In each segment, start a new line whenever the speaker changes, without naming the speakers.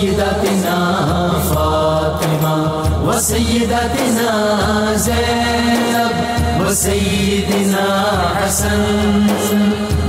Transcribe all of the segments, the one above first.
سیداتنا فاطمہ و سیداتنا زینب و سیدنا حسن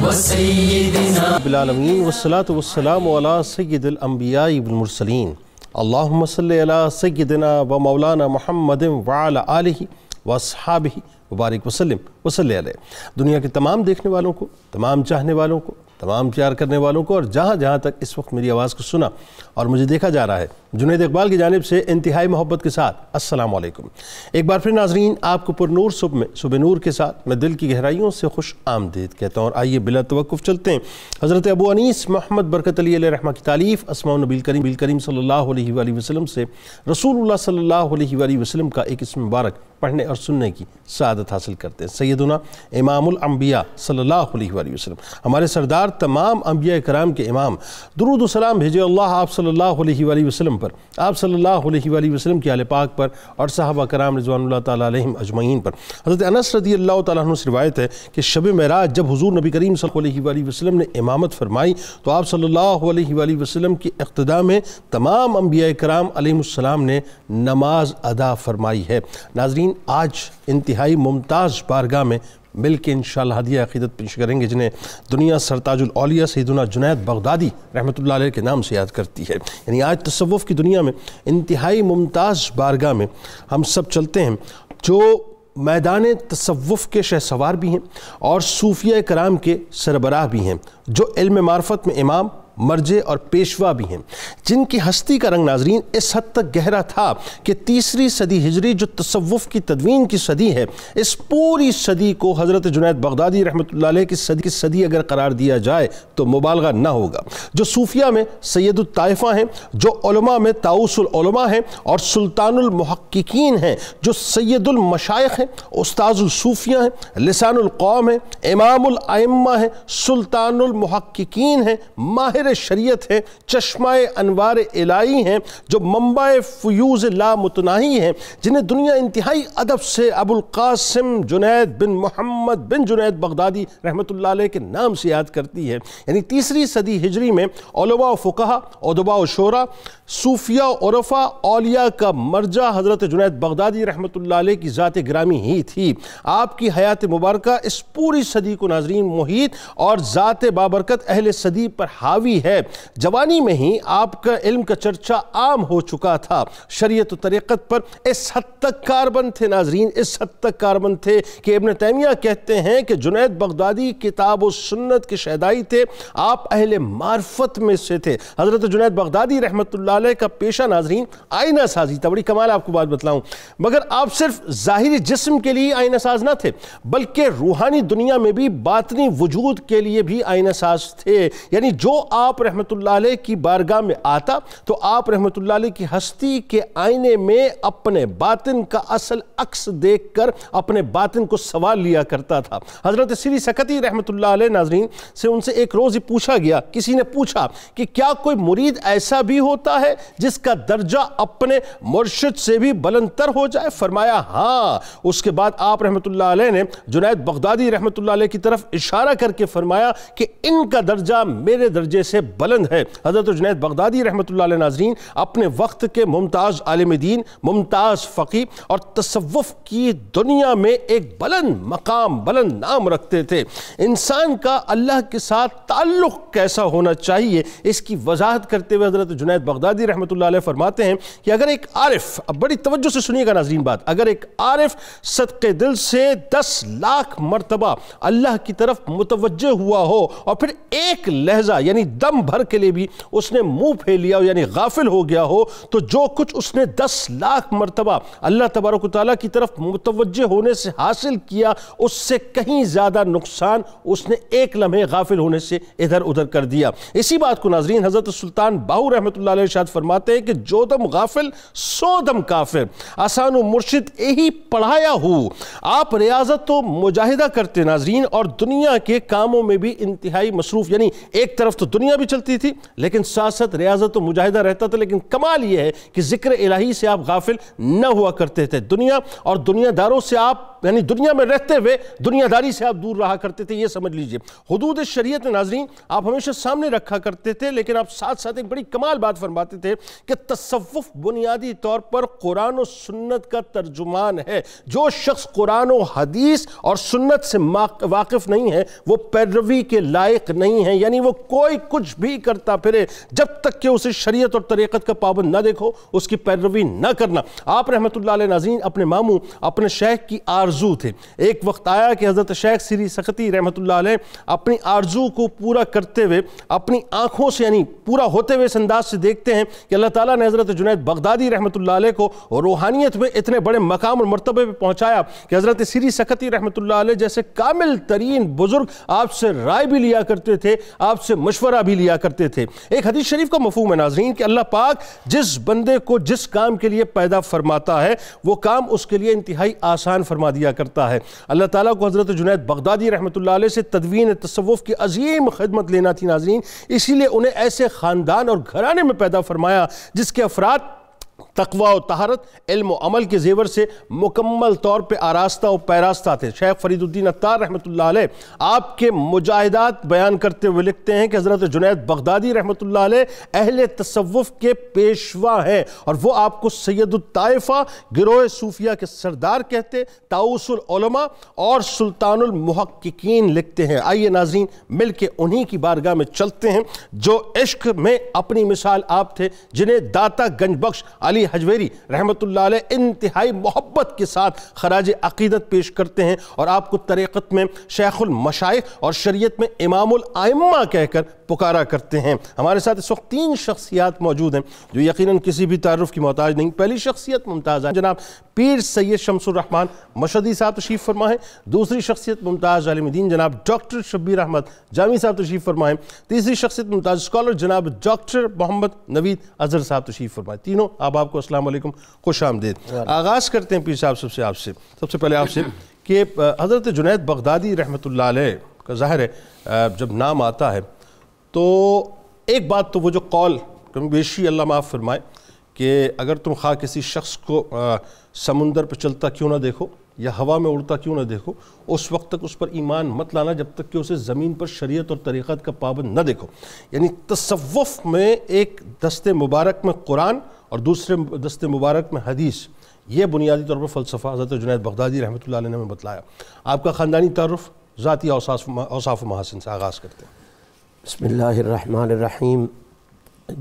و سیدنا
رب العالمین والصلاة والسلام علی سید الانبیاء والمرسلین اللہم صلی علی سیدنا و مولانا محمد وعلی آلہ و اصحابہ مبارک وسلم وصلی علیہ۔ دنیا کے تمام دیکھنے والوں کو، تمام چاہنے والوں کو، تمام پیار کرنے والوں کو، اور جہاں جہاں تک اس وقت میری آواز کو سنا اور مجھے دیکھا جا رہا ہے، جنید اقبال کی جانب سے انتہائی محبت کے ساتھ السلام علیکم۔ ایک بار پھر ناظرین، آپ کو پر نور صبح نور کے ساتھ میں دل کی گہرائیوں سے خوش آمدید کہتا ہوں، اور آئیے بلا توقف چلتے ہیں حضرت ابو انیس محمد برکت علی علیہ رحمہ کی تالیف اسماء النبی الکریم صلی اللہ علیہ وآلہ وسلم سے رسول اللہ صلی اللہ علیہ وآلہ وسلم کا ایک اسم مبارک پڑھنے اور سننے کی سعادت حاصل کرتے ہیں۔ سیدنا امام الانبیاء صلی اللہ علیہ وآلہ وسلم، ہمارے سردار تمام انبیاء کرام کے امام، درود و سلام بھیجے اللہ آپ صلی اللہ علیہ وآلہ وسلم پر، آپ صلی اللہ علیہ وآلہ وسلم کی آل پاک پر، اور صحابہ کرام رضوان اللہ تعالیٰ علیہم اجمعین پر۔ حضرت انس رضی اللہ تعالیٰ عنہ سے روایت ہے کہ شب معراج جب حضور نبی کریم صلی اللہ علیہ وآلہ وسلم نے امامت فرمائی تو آپ صلی اللہ علیہ وآلہ وسلم کی اقتداء میں تمام انبیاء کرام علیہم السلام نے نماز ادا فرمائی ہے۔ ناظرین، آج انتہائی ممتاز بارگاہ میں مل کے انشاءاللہ ہدیہ عقیدت پیش کریں گے، جنہیں دنیا سرتاج الاولیاء سیدنا جنید بغدادی رحمۃ اللہ علیہ کے نام سے یاد کرتی ہے۔ یعنی آج تصوف کی دنیا میں انتہائی ممتاز بارگاہ میں ہم سب چلتے ہیں، جو میدان تصوف کے شہسوار بھی ہیں اور صوفیہ کرام کے سربراہ بھی ہیں، جو علم معرفت میں امام، مرجع اور پیشوا بھی ہیں، جن کی ہستی کا رنگ ناظرین اس حد تک گہرا تھا کہ تیسری صدی ہجری جو تصوف کی تدوین کی صدی ہے، اس پوری صدی کو حضرت جنید بغدادی رحمۃ اللہ علیہ کی صدی اگر قرار دیا جائے تو مبالغہ نہ ہوگا۔ جو صوفیہ میں سید الطائفہ ہیں، جو علماء میں طاؤس العلماء ہیں اور سلطان المحققین ہیں، جو سید المشائخ ہیں، استاذ الصوفیہ ہیں، لسان القوم ہیں، امام الائمہ ہیں، سلطان المحققین ہیں، ماہر شریعت ہے، چشمہ انوار الہی ہیں، جو منبع فیوز لا متناہی ہیں، جنہیں دنیا انتہائی ادب سے ابو القاسم جنید بن محمد بن جنید بغدادی رحمۃ اللہ علیہ کے نام سے یاد کرتی ہے۔ یعنی تیسری صدی ہجری میں علماء و فقہا، ادباء و شعراء، صوفیہ و عرفاء، اولیاء کا مرجع حضرت جنید بغدادی رحمۃ اللہ علیہ کی ذات گرامی ہی تھی۔ آپ کی حیات مبارکہ اس پوری صدی کو ناظرین محیط اور ذات بابرکت اہل صدی پر حاوی ہے۔ جوانی میں ہی آپ کا علم کا چرچا عام ہو چکا تھا، شریعت و طریقت پر اس حد تک کاربند تھے ناظرین، اس حد تک کاربند تھے کہ ابن تیمیہ کہتے ہیں کہ جنید بغدادی کتاب و سنت کے شہدائی تھے، آپ اہل معرفت میں سے تھے۔ حضرت جنید بغدادی رحمۃ اللہ علیہ کا پیشہ ناظرین آئینہ سازی تھا۔ بڑی کمال آپ کو بات بتلاؤں، مگر آپ صرف ظاہری جسم کے لیے آئینہ ساز نہ تھے، بلکہ روحانی دنیا میں بھی باطنی وجود کے لیے بھی آئینہ ساز تھے۔ یعنی جو آپ رحمت اللہ علیہ کی بارگاہ میں آتا تو آپ رحمت اللہ علیہ کی ہستی کے آئینے میں اپنے باطن کا اصل عکس دیکھ کر اپنے باطن کو سوال لیا کرتا تھا۔ حضرت سری سکتی رحمت اللہ علیہ ناظرین سے ان سے ایک روز ہی پوچھا گیا، کسی نے پوچھا کہ کیا کوئی مرید ایسا بھی ہوتا ہے جس کا درجہ اپنے مرشد سے بھی بلند تر ہو جائے؟ فرمایا ہاں۔ اس کے بعد آپ رحمت اللہ علیہ نے جنید بغدادی رحمت اللہ علیہ کی طرف اشارہ کر کے فرمایا کہ ان کا درجہ میرے درجے سے بلند ہے۔ حضرت جنید بغدادی رحمت اللہ علیہ ناظرین اپنے وقت کے ممتاز عالم دین، ممتاز فقیہ اور تصوف کی دنیا میں ایک بلند مقام، بلند نام رکھتے تھے۔ انسان کا اللہ کے ساتھ تعلق کیسا ہونا چاہیے، اس کی وضاحت کرتے ہوئے حضرت جنید بغدادی رحمت اللہ علیہ فرماتے ہیں کہ اگر ایک عارف، اب بڑی توجہ سے سنیے گا ناظرین بات، اگر ایک عارف صدقے دل سے 10 لاکھ مرتبہ اللہ کی طرف متوجہ ہوا ہو اور پھر ایک لہجہ یعنی دم بھر کے لیے بھی اس نے منہ پھیر لیا ہو، یعنی غافل ہو گیا ہو، تو جو کچھ اس نے 10 لاکھ مرتبہ اللہ تبارک و تعالیٰ کی طرف متوجہ ہونے سے حاصل کیا، اس سے کہیں زیادہ نقصان اس نے ایک لمحے غافل ہونے سے ادھر ادھر کر دیا۔ اسی بات کو ناظرین حضرت سلطان باہو رحمت اللہ علیہ ارشاد فرماتے ہیں کہ جو دم غافل سو دم کافر، آسان و مرشد یہی پڑھایا ہو۔ آپ ریاضت و مجاہدہ کرتے ناظرین، اور دنیا کے کاموں میں بھی انتہائی مصروف، یعنی ایک طرف تو دنیا بھی چلتی تھی لیکن ساتھ ساتھ ریاضت و مجاہدہ رہتا تھا، لیکن کمال یہ ہے کہ ذکر الہی سے آپ غافل نہ ہوا کرتے تھے۔ دنیا اور دنیا داروں سے آپ یعنی دنیا میں رہتے ہوئے دنیا داری سے آپ دور رہا کرتے تھے، یہ سمجھ لیجئے۔ حدود شریعت ناظرین آپ ہمیشہ سامنے رکھا کرتے تھے، لیکن آپ ساتھ ساتھ ایک بڑی کمال بات فرماتے تھے کہ تصوف بنیادی طور پر قرآن و سنت کا ترجمان ہے۔ جو شخص قرآن و حدیث اور سنت سے واقف نہیں ہے وہ پیروی کے لائق نہیں ہے، یعنی وہ کوئی کچھ بھی کرتا پھرے، جب تک کہ اسے شریعت اور طریقت کا پابند نہ دیکھو اس کی پیروی نہ کرنا۔ آپ رحمت اللہ علیہ ناظرین اپنے ماموں اپنے شیخ کی آرزو تھے۔ ایک وقت آیا کہ حضرت شیخ سری سختی رحمت اللہ علیہ اپنی آرزو کو پورا کرتے ہوئے اپنی آنکھوں سے یعنی پورا ہوتے ہوئے اس انداز سے دیکھتے ہیں کہ اللہ تعالیٰ نے حضرت جنید بغدادی رحمت اللہ علیہ کو روحانیت میں اتنے بڑے مقام اور مرتبے پہ پہنچایا کہ حضرت سری سختی رحمت اللہ علیہ جیسے کامل ترین بزرگ آپ سے رائے بھی لیا کرتے تھے، آپ سے مشورہ بھی لیا کرتے تھے۔ ایک حدیث شریف کا مفہوم ہے ناظرین کہ اللہ پاک جس بندے کو جس کام کے لیے پیدا فرماتا ہے وہ کام اس کے لیے انتہائی آسان فرما دیا کرتا ہے۔ اللہ تعالیٰ کو حضرت جنید بغدادی رحمت اللہ علیہ سے تدوین تصوف کی عظیم خدمت لینا تھی ناظرین، اسی لیے انہیں ایسے خاندان اور گھرانے میں پیدا فرمایا جس کے افراد تقوی و طہارت، علم و عمل کے زیور سے مکمل طور پہ آراستہ و پیراستہ تھے۔ شیخ فرید الدین عطار رحمت اللہ علیہ آپ کے مجاہدات بیان کرتے ہوئے لکھتے ہیں کہ حضرت جنید بغدادی رحمت اللہ علیہ اہل تصوف کے پیشوا ہیں، اور وہ آپ کو سید الطائفہ گروہ صوفیہ کے سردار کہتے، طاؤس العلماء اور سلطان المحققین لکھتے ہیں۔ آئیے ناظرین مل کے انہی کی بارگاہ میں چلتے ہیں جو عشق میں اپنی مثال آپ تھے، جنہیں داتا گنج بخش علی حجویری رحمت اللہ علیہ انتہائی محبت کے ساتھ خراج عقیدت پیش کرتے ہیں، اور آپ کو طریقت میں شیخ المشائخ اور شریعت میں امام الائمہ کہہ کر پکارا کرتے ہیں۔ ہمارے ساتھ اس وقت 3 شخصیات موجود ہیں جو یقیناً کسی بھی تعارف کی محتاج نہیں۔ پہلی شخصیت ممتاز ہے جناب پیر سید شمس الرحمن مشہدی صاحب تشریف فرما ہے۔ دوسری شخصیت ممتاز عالم دین جناب ڈاکٹر شبیر احمد جامی صاحب تشریف فرما ہے۔ تیسری شخصیت ممتاز اسکالر جناب ڈاکٹر محمد نوید اظہر صاحب تشریف فرما ہے۔ تینوں آپ کو السلام علیکم، خوش آمدید۔ آغاز کرتے ہیں پیر صاحب سب سے پہلے آپ سے کہ حضرت جنید بغدادی رحمت اللہ علیہ کا ظاہر ہے جب نام آتا ہے تو ایک بات تو وہ جو قول کم بیشی اللہ معاف فرمائے کہ اگر تم خواہ کسی شخص کو سمندر پہ چلتا کیوں نہ دیکھو یا ہوا میں اڑتا کیوں نہ دیکھو، اس وقت تک اس پر ایمان مت لانا جب تک کہ اسے زمین پر شریعت اور طریقت کا پابند نہ دیکھو۔ یعنی تصوف میں ایک دست مبارک میں قرآن اور دوسرے دست مبارک میں حدیث، یہ بنیادی طور پر فلسفہ حضرت جنید بغدادی رحمت اللہ علیہ نے ہمیں بتلایا۔ آپ کا خاندانی تعارف ذاتی اوصاف و محاسن سے آغاز کرتے ہیں۔
بسم اللہ الرحمن الرحیم۔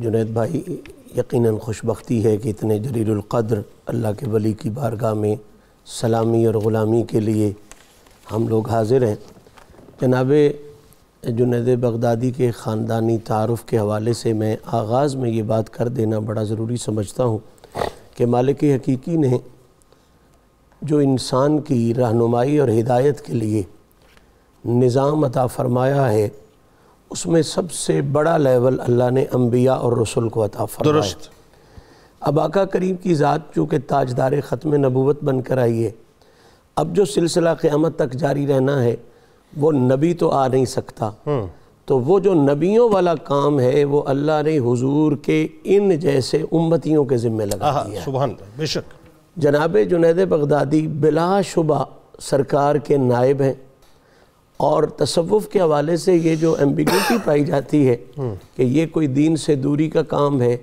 جنید بھائی یقیناً خوش بختی ہے کہ اتنے جلیل القدر اللہ کے ولی کی بارگاہ میں سلامی اور غلامی کے لیے ہم لوگ حاضر ہیں۔ جناب جنید بغدادی کے خاندانی تعارف کے حوالے سے میں آغاز میں یہ بات کر دینا بڑا ضروری سمجھتا ہوں کہ مالک حقیقی نے جو انسان کی رہنمائی اور ہدایت کے لیے نظام عطا فرمایا ہے اس میں سب سے بڑا لیول اللہ نے انبیاء اور رسول کو عطا فرمایا۔
درست۔
اب آقا کریم کی ذات چونکہ تاجدار ختم نبوت بن کر آئی ہے، اب جو سلسلہ قیامت تک جاری رہنا ہے وہ نبی تو آ نہیں سکتا، تو وہ جو نبیوں والا کام ہے وہ اللہ نے حضور کے ان جیسے امتیوں کے ذمہ لگا دیا ہے۔
سبحان اللہ، بے شک۔
جناب جنید بغدادی بلا شبہ سرکار کے نائب ہیں، اور تصوف کے حوالے سے یہ جو ایمبیگوٹی پائی جاتی ہے کہ یہ کوئی دین سے دوری کا کام ہے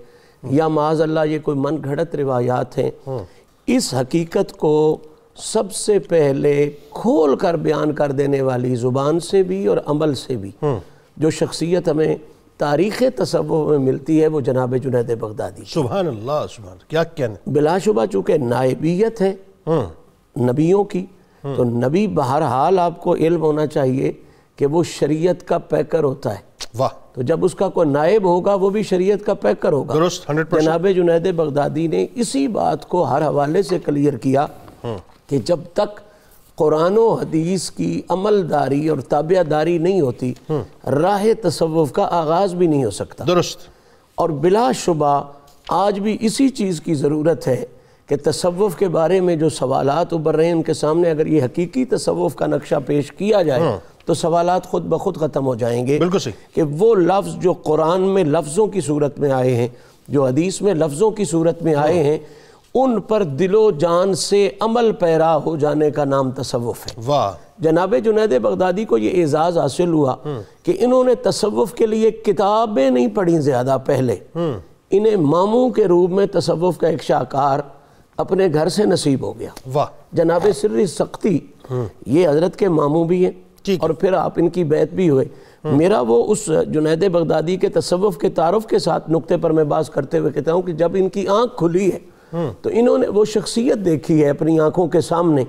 یا معاذ اللہ یہ کوئی من گھڑت روایات ہیں، اس حقیقت کو سب سے پہلے کھول کر بیان کر دینے والی زبان سے بھی اور عمل سے بھی جو شخصیت ہمیں تاریخ تصوف میں ملتی ہے وہ جناب جنید بغدادی۔
سبحان اللہ، سبحان اللہ، کیا کہنے۔
بلا شبہ چونکہ نائبیت ہے نبیوں کی، تو نبی بہرحال آپ کو علم ہونا چاہیے کہ وہ شریعت کا پیکر ہوتا ہے۔
واہ۔
تو جب اس کا کوئی نائب ہوگا وہ بھی شریعت کا پیکر ہوگا۔
درست، 100%۔
جناب جنید بغدادی نے اسی بات کو ہر حوالے سے کلیئر کیا کہ جب تک قرآن و حدیث کی عمل داری اور تابع داری نہیں ہوتی راہ تصوف کا آغاز بھی نہیں ہو سکتا۔
درست۔
اور بلا شبہ آج بھی اسی چیز کی ضرورت ہے کہ تصوف کے بارے میں جو سوالات ابھر رہے ہیں ان کے سامنے اگر یہ حقیقی تصوف کا نقشہ پیش کیا جائے تو سوالات خود بخود ختم ہو جائیں گے۔
بالکل صحیح۔
کہ وہ لفظ جو قرآن میں لفظوں کی صورت میں آئے ہیں، جو حدیث میں لفظوں کی صورت میں آئے ہیں، ان پر دل و جان سے عمل پیرا ہو جانے کا نام تصوف ہے۔
واہ،
جناب جنید بغدادی کو یہ اعزاز حاصل ہوا کہ انہوں نے تصوف کے لیے کتابیں نہیں پڑھی زیادہ پہلے، انہیں ماموں کے روپ میں تصوف کا ایک شاہکار اپنے گھر سے نصیب ہو گیا۔
واہ،
جناب سری سختی یہ حضرت کے ماموں بھی ہیں اور پھر آپ ان کی بیعت بھی ہوئے۔ میرا وہ اس جنید بغدادی کے تصوف کے تعارف کے ساتھ نقطے پر میں بات کرتے ہوئے کہتا ہوں کہ جب ان کی آنکھ کھلی ہے تو انہوں نے وہ شخصیت دیکھی ہے اپنی آنکھوں کے سامنے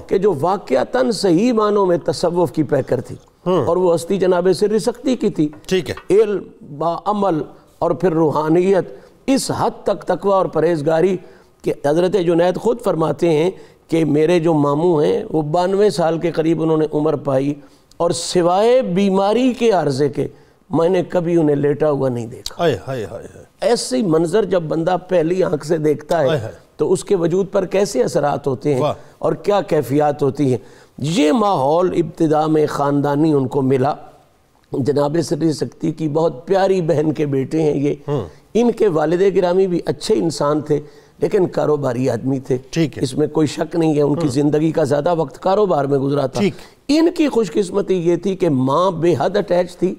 کہ جو واقعتاً صحیح معنوں میں تصوف کی پیکر تھی، اور وہ ہستی جناب سری سختی کی تھی۔
ٹھیک ہے،
علم با عمل اور پھر روحانیت، اس حد تک تقوی اور پرہیزگاری کہ حضرت جنید خود فرماتے ہیں کہ میرے جو ماموں ہیں وہ 92 سال کے قریب انہوں نے عمر پائی، اور سوائے بیماری کے عرضے کے میں نے کبھی انہیں لیٹا ہوا نہیں دیکھا۔
ہائے ہائے ہائے ہائے،
ایسی منظر جب بندہ پہلی آنکھ سے دیکھتا ہے تو اس کے وجود پر کیسے اثرات ہوتے ہیں اور کیا کیفیات ہوتی ہیں۔ یہ ماحول ابتدا میں خاندانی ان کو ملا۔ جناب سری سختی کی بہت پیاری بہن کے بیٹے ہیں یہ، ان کے والد گرامی بھی اچھے انسان تھے لیکن کاروباری آدمی تھے، اس میں کوئی شک نہیں ہے، ان کی زندگی کا زیادہ وقت کاروبار میں گزرا تھا۔ ان کی خوش قسمتی یہ تھی کہ ماں بے حد اٹیچ تھی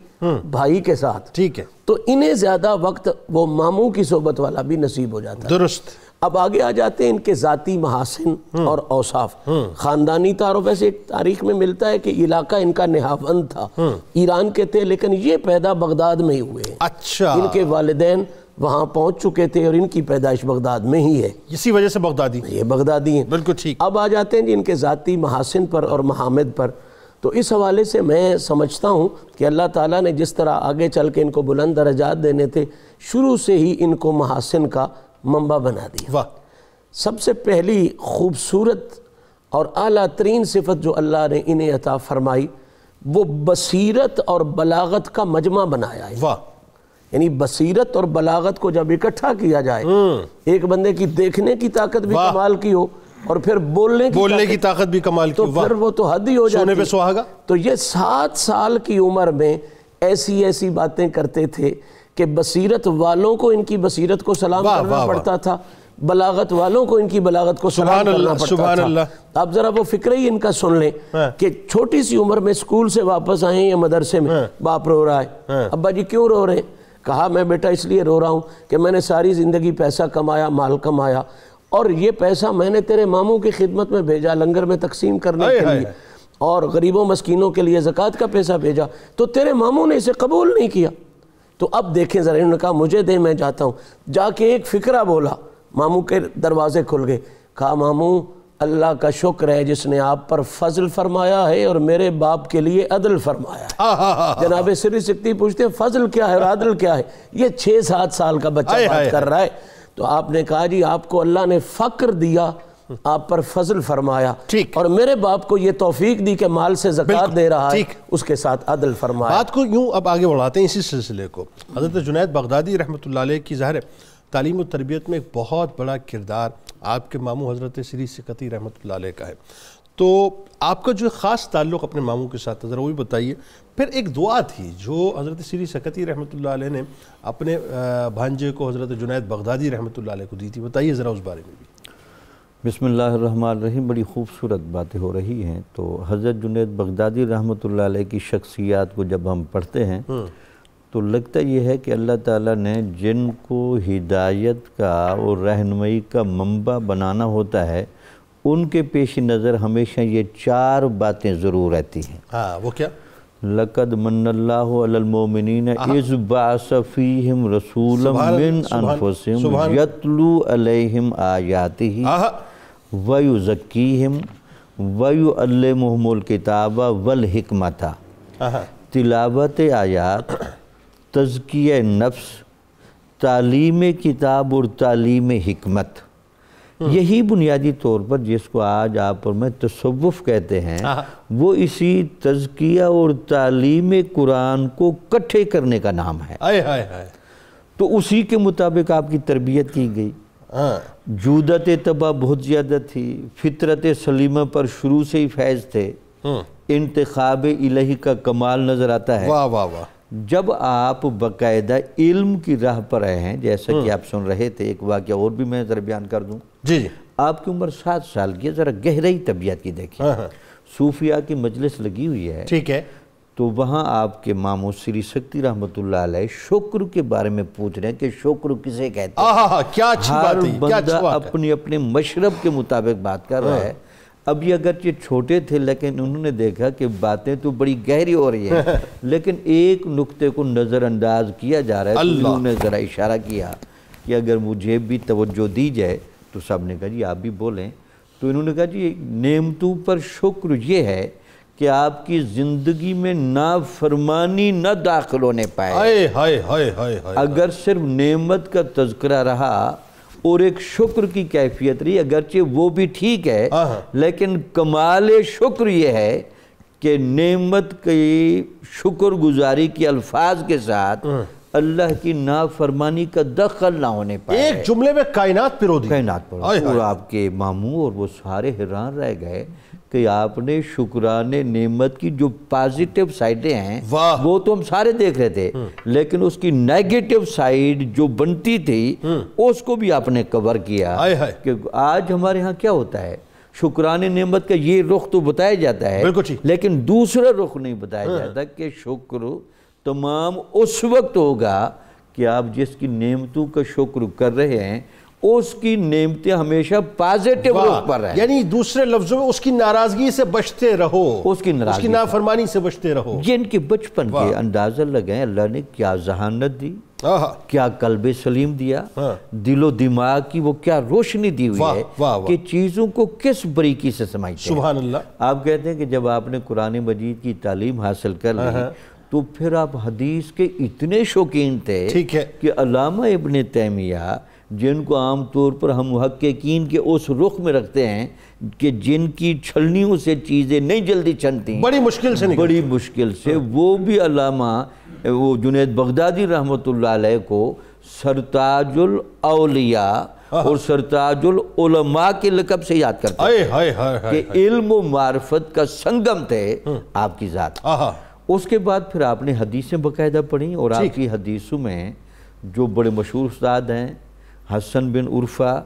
بھائی کے ساتھ،
ٹھیک ہے،
تو انہیں زیادہ وقت وہ ماموں کی صحبت والا بھی نصیب ہو جاتا ہے۔
درست۔
اب آگے آ جاتے ہیں ان کے ذاتی محاسن اور اوصاف۔ خاندانی تعارف ایسے ایک تاریخ میں ملتا ہے کہ علاقہ ان کا نہاوند تھا، ایران کے تھے لیکن یہ پیدا بغداد میں ہی ہوئے ہیں۔
اچھا،
ان کے والدین وہاں پہنچ چکے تھے اور ان کی پیدائش بغداد میں ہی ہے،
اسی وجہ سے بغدادی،
یہ بغدادی ہیں۔
بالکل ٹھیک۔
اب آ جاتے ہیں ان کے ذاتی محاسن پر اور محامد پر۔ تو اس حوالے سے میں سمجھتا ہوں کہ اللہ تعالیٰ نے جس طرح آگے چل کے ان کو بلند درجات دینے تھے، شروع سے ہی ان کو محاسن کا منبع بنا دیا۔
واہ،
سب سے پہلی خوبصورت اور اعلیٰ ترین صفت جو اللہ نے انہیں عطا فرمائی وہ بصیرت اور بلاغت کا مجمع بنایا ہے۔
واہ،
یعنی بصیرت اور بلاغت کو جب اکٹھا کیا جائے، ایک بندے کی دیکھنے کی طاقت بھی کمال کی ہو اور پھر بولنے کی
طاقت بھی کمال کی،
تو پھر وہ تو حد ہی ہو جاتی۔
سونے پہ سہاگا۔
تو یہ 7 سال کی عمر میں ایسی باتیں کرتے تھے کہ بصیرت والوں کو ان کی بصیرت کو سلام کرنا پڑتا تھا، بلاغت والوں کو ان کی بلاغت کو سلام کرنا پڑتا تھا۔ اب ذرا وہ فکر ہی ان کا سن لیں کہ چھوٹی سی عمر میں اسکول سے واپس آئے یا مدرسے میں، باپ رو رہا ہے، ابا جی کیوں رو رہے ہیں؟ کہا میں بیٹا اس لیے رو رہا ہوں کہ میں نے ساری زندگی پیسہ کمایا، مال کمایا، اور یہ پیسہ میں نے تیرے ماموں کی خدمت میں بھیجا، لنگر میں تقسیم کرنے کے لیے، اور غریبوں مسکینوں کے لیے زکوٰۃ کا پیسہ بھیجا، تو تیرے ماموں نے اسے قبول نہیں کیا۔ تو اب دیکھیں ذرا، انہوں نے کہا مجھے دے، میں جاتا ہوں۔ جا کے ایک فکرہ بولا، ماموں کے دروازے کھل گئے۔ کہا ماموں اللہ کا شکر ہے جس نے آپ پر فضل فرمایا ہے اور میرے باپ کے لیے عدل فرمایا ہے۔ جناب سری سختی پوچھتے ہیں فضل کیا ہے اور عدل کیا ہے؟ یہ 6-7 سال کا بچہ بات کر رہا ہے۔ تو آپ نے کہا جی آپ کو اللہ نے فقر دیا، آپ پر فضل فرمایا، اور میرے باپ کو یہ توفیق دی کہ مال سے زکوٰۃ دے رہا ہے، اس کے ساتھ عدل فرمایا۔
بات کو یوں اب آگے بڑھاتے ہیں اسی سلسلے کو۔ حضرت جنید بغدادی رحمۃ اللہ علیہ کی ظاہر تعلیم و تربیت میں ایک بہت بڑا کردار آپ کے ماموں حضرت سری سختی رحمۃ اللہ علیہ کا ہے، تو آپ کا جو خاص تعلق اپنے ماموں کے ساتھ ذرا وہ بھی بتائیے۔ پھر ایک دعا تھی جو حضرت سری سختی رحمۃ اللہ علیہ نے اپنے بھانجے کو حضرت جنید بغدادی رحمۃ اللہ علیہ کو دی تھی، بتائیے ذرا اس بارے میں بھی۔
بسم اللہ الرحمن الرحیم، بڑی خوبصورت باتیں ہو رہی ہیں۔ تو حضرت جنید بغدادی رحمۃ اللہ علیہ کی شخصیات کو جب ہم پڑھتے ہیں تو لگتا یہ ہے کہ اللہ تعالیٰ نے جن کو ہدایت کا اور رہنمائی کا منبع بنانا ہوتا ہے ان کے پیش نظر ہمیشہ یہ 4 باتیں ضرور رہتی ہیں۔
ہاں، وہ کیا؟
لَقَدْ مَنَّ اللَّهُ عَلَى الْمُؤْمِنِينَ إِذْ بَعَثَ فِيهِمْ رَسُولًا مِّنْ أَنفُسِهِمْ يَتْلُو عَلَيْهِمْ آيَاتِهِ وَيُزَكِّيهِمْ وَيُعَلِّمُهُمُ الْكِتَابَ وَالْحِكْمَةَ۔ تلاوت آیات، تزکیہ نفس، تعلیم کتاب اور تعلیم حکمت، یہی بنیادی طور پر جس کو آج آپ اور میں تصوف کہتے ہیں، وہ اسی تزکیہ اور تعلیم قرآن کو کٹھے کرنے کا نام ہے۔ تو اسی کے مطابق آپ کی تربیت کی گئی۔ جودت طبع بہت زیادہ تھی، فطرت سلیمہ پر شروع سے ہی فیض تھے، انتخاب الہی کا کمال نظر آتا ہے۔
واہ واہ واہ۔
جب آپ باقاعدہ علم کی راہ پر رہے ہیں، جیسا کہ آپ سن رہے تھے، ایک واقعہ اور بھی میں ذرا بیان کر دوں۔
جی جی
آپ کی عمر 7 سال کی ہے، ذرا گہرائی طبیعت کی دیکھیں. صوفیاء کی مجلس لگی ہوئی ہے،
ٹھیک ہے،
تو وہاں آپ کے ماموں سری سکتی رحمۃ اللہ علیہ شکر کے بارے میں پوچھ رہے ہیں کہ شکر کسے کہتے ہیں.
کیا اچھی بات ہے،
ہر بندہ اپنے اپنے مشرب کے مطابق بات کر رہا ہے. اب یہ اگرچہ چھوٹے تھے لیکن انہوں نے دیکھا کہ باتیں تو بڑی گہری ہو رہی ہیں لیکن ایک نقطے کو نظر انداز کیا جا رہا ہے. انہوں نے ذرا اشارہ کیا کہ اگر مجھے بھی توجہ دی جائے تو سب نے کہا جی آپ بھی بولیں. تو انہوں نے کہا جی نعمتوں پر شکر یہ ہے کہ آپ کی زندگی میں نافرمانی نہ داخل ہونے پائے. اگر صرف نعمت کا تذکرہ رہا اور ایک شکر کی کیفیت رہی، اگرچہ وہ بھی ٹھیک ہے لیکن کمال شکر یہ ہے کہ نعمت کی شکر گزاری کے الفاظ کے ساتھ اللہ کی نافرمانی کا دخل نہ ہونے پائے.
ایک جملے میں کائنات پرو دی.
اور آپ کے ماموں اور وہ سارے حیران رہ گئے کہ آپ نے شکرانے نعمت کی جو پازیٹیو سائیڈیں ہیں وہ تو ہم سارے دیکھ رہے تھے لیکن اس کی نیگیٹیو سائیڈ جو بنتی تھی اس کو بھی آپ نے کور کیا. کہ آج ہمارے ہاں کیا ہوتا ہے، شکرانے نعمت کا یہ رخ تو بتایا جاتا ہے لیکن دوسرا رخ نہیں بتایا جاتا کہ شکر تمام اس وقت ہوگا کہ آپ جس کی نعمتوں کا شکر کر رہے ہیں اس کی نعمتیں ہمیشہ پازیٹیو رخ پر ہیں.
یعنی دوسرے لفظوں میں اس کی ناراضگی سے بچتے رہو،
اس کی
نافرمانی سے بچتے رہو.
یہ ان کے بچپن کے اندازہ لگائیں اللہ نے کیا ذہانت دی، کیا قلب سلیم دیا، دل و دماغ کی وہ کیا روشنی دی ہوئی ہے کہ چیزوں کو کس بریکی سے سمجھتے ہیں.
سبحان اللہ.
آپ کہتے ہیں کہ جب آپ نے قرآن مجید کی تعلیم حاصل کر لی تو پھر آپ حدیث کے اتنے شوقین تھے کہ علامہ ابن تیمیہ جن کو عام طور پر ہم محققین کے اس رخ میں رکھتے ہیں کہ جن کی چھلنیوں سے چیزیں نہیں جلدی چھنتی،
بڑی مشکل سے
وہ بھی علامہ وہ جنید بغدادی رحمۃ اللہ علیہ کو سرتاج الاولیاء اور سرتاج العلماء کے لقب سے یاد کرتے ہیں کہ علم و معرفت کا سنگم تھے آپ کی ذات. اس کے بعد پھر آپ نے حدیثیں باقاعدہ پڑھی اور آپ کی حدیثوں میں جو بڑے مشہور استاد ہیں حسن بن عرفہ،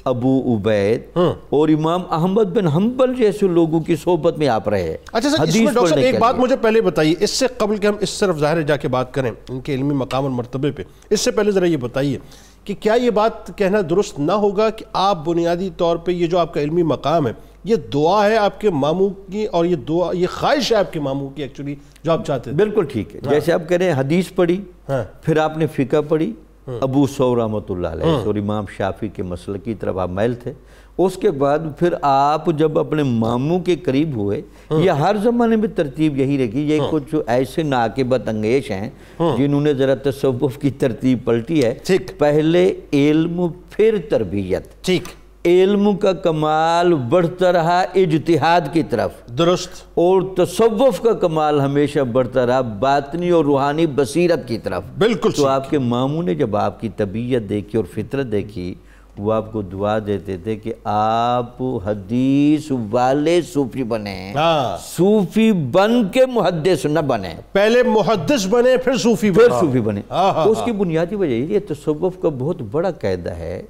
ابو عبید اور امام احمد بن حنبل جیسے لوگوں کی صحبت میں آپ رہے.
اچھا سر، اس میں ڈاکٹر صاحب ایک بات مجھے پہلے بتائیے، اس سے قبل کہ ہم اس طرف ظاہر جا کے بات کریں ان کے علمی مقام اور مرتبے پہ، اس سے پہلے ذرا یہ بتائیے کہ کیا یہ بات کہنا درست نہ ہوگا کہ آپ بنیادی طور پہ یہ جو آپ کا علمی مقام ہے یہ دعا ہے آپ کے ماموں کی اور یہ دعا یہ خواہش ہے آپ کے ماموں کی ایکچولی جو آپ چاہتے ہیں؟
بالکل ٹھیک ہے. جیسے آپ کہہ رہے ہیں حدیث پڑھی، پھر آپ نے فقہ پڑھی، ابو ثور رحمۃ اللہ علیہ اور امام شافعی کے مسلک کی طرف آپ میل تھے. اس کے بعد پھر آپ جب اپنے ماموں کے قریب ہوئے، یہ ہر زمانے میں ترتیب یہی رہی. یہ کچھ ایسے ناقبت انگیش ہیں جنہوں نے ذرا تصوف کی ترتیب پلٹی ہے. پہلے علم پھر تربیت. علم کا کمال بڑھتا رہا اجتہاد کی طرف، درست، اور تصوف کا کمال ہمیشہ بڑھتا رہا باطنی اور روحانی بصیرت کی طرف. بالکل. تو آپ کے ماموں نے جب آپ کی طبیعت دیکھی اور فطرت دیکھی وہ آپ کو دعا دیتے تھے کہ آپ حدیث والے صوفی بنیں، صوفی بن کے محدث نہ بنیں. پہلے محدث بنے پھر صوفی بنے. اس کی بنیادی وجہ یہ تصوف کا بہت بڑا قاعدہ ہے.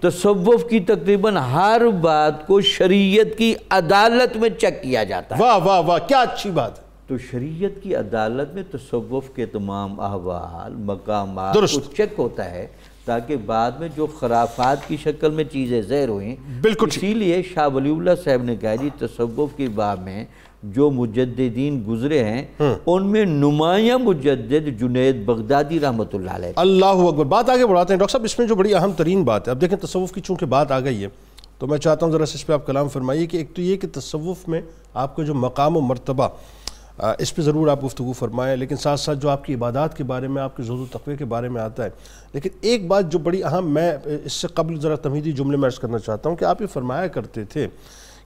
تصوف کی تقریباً ہر بات کو شریعت کی عدالت میں چیک کیا جاتا ہے.
واہ واہ واہ، کیا اچھی بات.
تو شریعت کی عدالت میں تصوف کے تمام احوال مقامات کو چیک ہوتا ہے تاکہ بعد میں جو خرافات کی شکل میں چیزیں ظاہر ہوئیں. بالکل. اسی لیے شاہ ولی اللہ صاحب نے کہا جی تصوف کی باب میں جو مجددین گزرے ہیں ان میں نمایاں مجدد جنید بغدادی رحمۃ اللہ علیہ.
اللہ اکبر. بات آگے بڑھاتے ہیں ڈاکٹر صاحب، اس میں جو بڑی اہم ترین بات ہے، اب دیکھیں تصوف کی چونکہ بات آ گئی ہے تو میں چاہتا ہوں ذرا اس پہ آپ کلام فرمائیے کہ ایک تو یہ کہ تصوف میں آپ کا جو مقام و مرتبہ اس پہ ضرور آپ گفتگو فرمائیں، لیکن ساتھ ساتھ جو آپ کی عبادات کے بارے میں آپ کے زہد و تقوی کے بارے میں آتا ہے. لیکن ایک بات جو بڑی اہم، میں اس سے قبل ذرا تمہیدی جملے میں عرض کرنا چاہتا ہوں کہ آپ یہ فرمایا کرتے تھے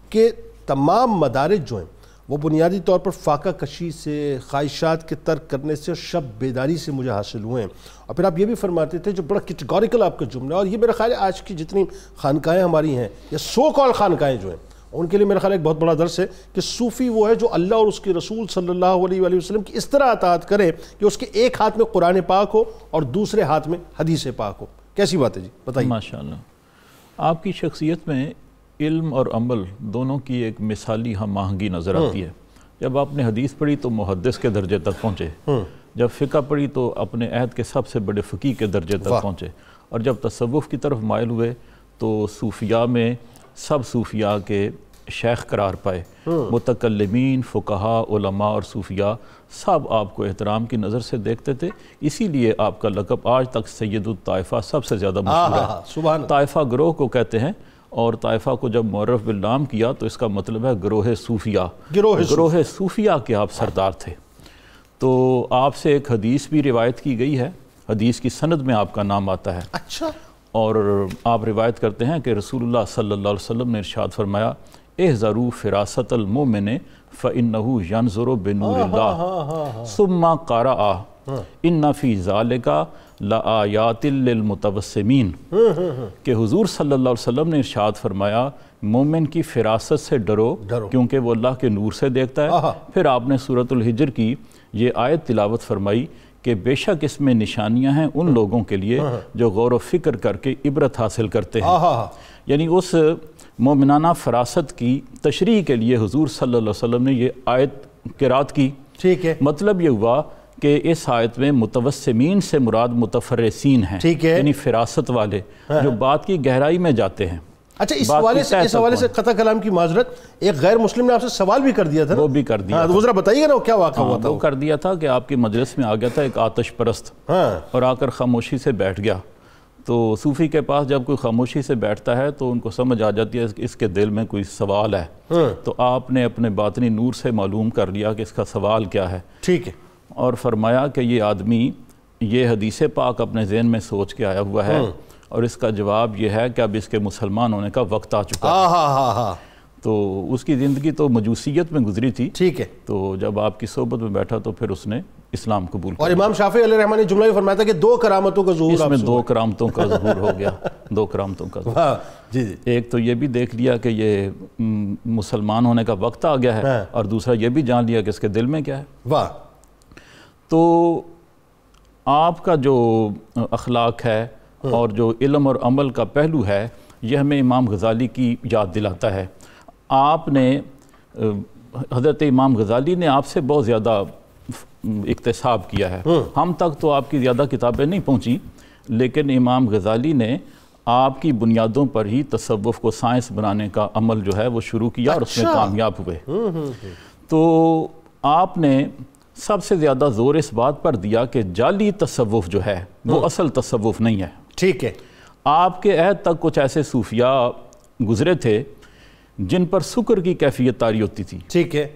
کہ تمام مدارج جو ہیں وہ بنیادی طور پر فاقہ کشی سے، خواہشات کے ترک کرنے سے اور شب بیداری سے مجھے حاصل ہوئے ہیں. اور پھر آپ یہ بھی فرماتے تھے جو بڑا کیٹیگوریکل آپ کا جملہ، اور یہ میرا خیال ہے آج کی جتنی خانقاہیں ہماری ہیں یا سو کال خانقاہیں جو ہیں ان کے لیے میرا خیال ایک بہت بڑا درس ہے کہ صوفی وہ ہے جو اللہ اور اس کے رسول صلی اللہ علیہ وآلہ وسلم کی اس طرح اطاعت کرے کہ اس کے ایک ہاتھ میں قرآن پاک ہو اور دوسرے ہاتھ میں حدیث پاک ہو. کیسی بات ہے جی، بتائیے.
ماشاءاللہ. آپ کی شخصیت میں علم اور عمل دونوں کی ایک مثالی ہم آہنگی نظر آتی ہے. جب آپ نے حدیث پڑھی تو محدث کے درجے تک پہنچے، جب فقہ پڑھی تو اپنے عہد کے سب سے بڑے فقیہ کے درجے تک پہنچے، اور جب تصوف کی طرف مائل ہوئے تو صوفیاء میں سب صوفیاء کے شیخ قرار پائے. متکلمین، فقہاء، علماء اور صوفیاء سب آپ کو احترام کی نظر سے دیکھتے تھے. اسی لیے آپ کا لقب آج تک سید الطائفہ سب سے زیادہ مشہور ہے. طائفہ گروہ کو کہتے ہیں، اور طائفہ کو جب معرف بالنام کیا تو اس کا مطلب ہے گروہ صوفیاء. گروہ صوفیاء کے آپ سردار تھے. تو آپ سے ایک حدیث بھی روایت کی گئی ہے، حدیث کی سند میں آپ کا نام آتا ہے.
اچھا. اور
آپ روایت کرتے ہیں کہ رسول اللہ صلی اللہ علیہ وسلم نے ارشاد فرمایا، احذروا فراست المؤمن فإنه ينظر بنور اللہ ثم قرأ ان فی ذلک لآیات للمتبسمین، کہ حضور صلی اللہ علیہ وسلم نے ارشاد فرمایا مومن کی فراست سے ڈرو کیونکہ وہ اللہ کے نور سے دیکھتا ہے. پھر آپ نے سورۃ الحجر کی یہ آیت تلاوت فرمائی کہ بے شک اس میں نشانیاں ہیں ان لوگوں کے لیے جو غور و فکر کر کے عبرت حاصل کرتے ہیں. یعنی اس مومنانہ فراست کی تشریح کے لیے حضور صلی اللہ علیہ وسلم نے یہ آیت قرات کی.
ٹھیک ہے.
مطلب یہ ہوا کہ اس آیت میں متوسمین سے مراد متفرسین ہیں، یعنی فراست والے جو بات کی گہرائی میں جاتے ہیں.
اچھا، اس حوالے سے قطع کلام کی معذرت، ایک غیر مسلم نے آپ سے سوال بھی کر دیا تھا.
وہ بھی کر دیا،
وہ ذرا بتائیے نا کیا واقعہ ہوا تھا.
وہ کر دیا تھا کہ آپ کی مجلس میں آ گیا تھا ایک آتش پرست، اور آ کر خاموشی سے بیٹھ گیا. تو صوفی کے پاس جب کوئی خاموشی سے بیٹھتا ہے تو ان کو سمجھ آ جاتی ہے اس کے دل میں کوئی سوال ہے. تو آپ نے اپنے باطنی نور سے معلوم کر لیا کہ اس کا سوال کیا ہے.
ٹھیک ہے. اور
فرمایا کہ یہ آدمی یہ حدیث پاک اپنے ذہن میں سوچ کے آیا ہوا ہے، اور اس کا جواب یہ ہے کہ اب اس کے مسلمان ہونے کا وقت آ چکا ہے. تو اس کی زندگی تو مجوسیت میں گزری تھی.
ٹھیک ہے.
تو جب آپ کی صحبت میں بیٹھا تو پھر اس نے اسلام قبول کیا.
اور امام شافعی علیہ الرحمہ نے جملہ بھی فرمایا تھا کہ 2 کرامتوں کا ظہور،
اس میں 2 کرامتوں کا ظہور ہو گیا. 2 کرامتوں کا ظہور.
جی.
ایک تو یہ بھی دیکھ لیا کہ یہ مسلمان ہونے کا وقت آ گیا ہے، اور دوسرا یہ بھی جان لیا کہ اس کے دل میں کیا ہے.
واہ.
تو آپ کا جو اخلاق ہے اور جو علم اور عمل کا پہلو ہے یہ ہمیں امام غزالی کی یاد دلاتا ہے. آپ نے حضرت امام غزالی نے آپ سے بہت زیادہ اکتساب کیا ہے. ہم تک تو آپ کی زیادہ کتابیں نہیں پہنچی، لیکن امام غزالی نے آپ کی بنیادوں پر ہی تصوف کو سائنس بنانے کا عمل جو ہے وہ شروع کیا، اور اس میں کامیاب ہوئے. تو آپ نے سب سے زیادہ زور اس بات پر دیا کہ جعلی تصوف جو ہے وہ اصل تصوف نہیں ہے.
ٹھیک ہے.
آپ کے عہد تک کچھ ایسے صوفیاء گزرے تھے جن پر سکر کی کیفیت طاری ہوتی تھی.
ٹھیک ہے.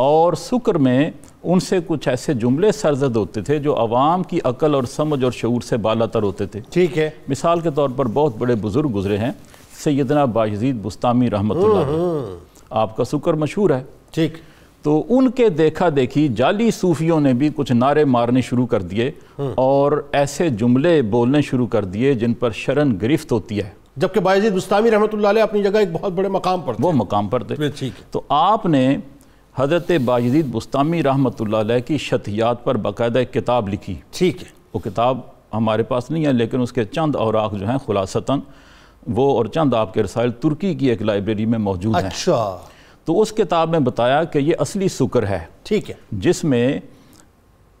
اور سکر میں ان سے کچھ ایسے جملے سرزد ہوتے تھے جو عوام کی عقل اور سمجھ اور شعور سے بالا تر ہوتے تھے.
ٹھیک ہے.
مثال کے طور پر بہت بڑے بزرگ گزرے ہیں، سیدنا بایزید بستامی رحمۃ اللہ، آپ کا سکر مشہور ہے.
ٹھیک.
تو ان کے دیکھا دیکھی جعلی صوفیوں نے بھی کچھ نعرے مارنے شروع کر دیے اور ایسے جملے بولنے شروع کر دیے جن پر شرن گرفت ہوتی ہے.
جبکہ بایزید بستامی رحمۃ اللہ علیہ اپنی جگہ ایک بہت بڑے مقام پر تھے.
وہ مقام پر تھے.
ٹھیک ہے.
تو آپ نے حضرت بایزید بستامی رحمۃ اللہ علیہ کی شطحیات پر باقاعدہ ایک کتاب لکھی.
ٹھیک ہے.
وہ کتاب ہمارے پاس نہیں ہے، لیکن اس کے چند اوراق جو ہیں خلاصتاً وہ اور چند آپ کے رسائل ترکی کی ایک لائبریری میں موجود ہیں.
اچھا.
تو اس کتاب میں بتایا کہ یہ اصلی سکر ہے.
ٹھیک ہے.
جس میں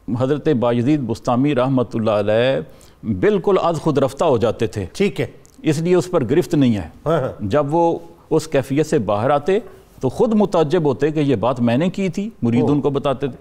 حضرت بایزید بستامی رحمۃ اللہ علیہ بالکل از خود رفتہ ہو جاتے تھے.
ٹھیک ہے.
اس لیے اس پر گرفت نہیں ہے. جب وہ اس کیفیت سے باہر آتے تو خود متعجب ہوتے کہ یہ بات میں نے کی تھی، مرید ان کو بتاتے تھے.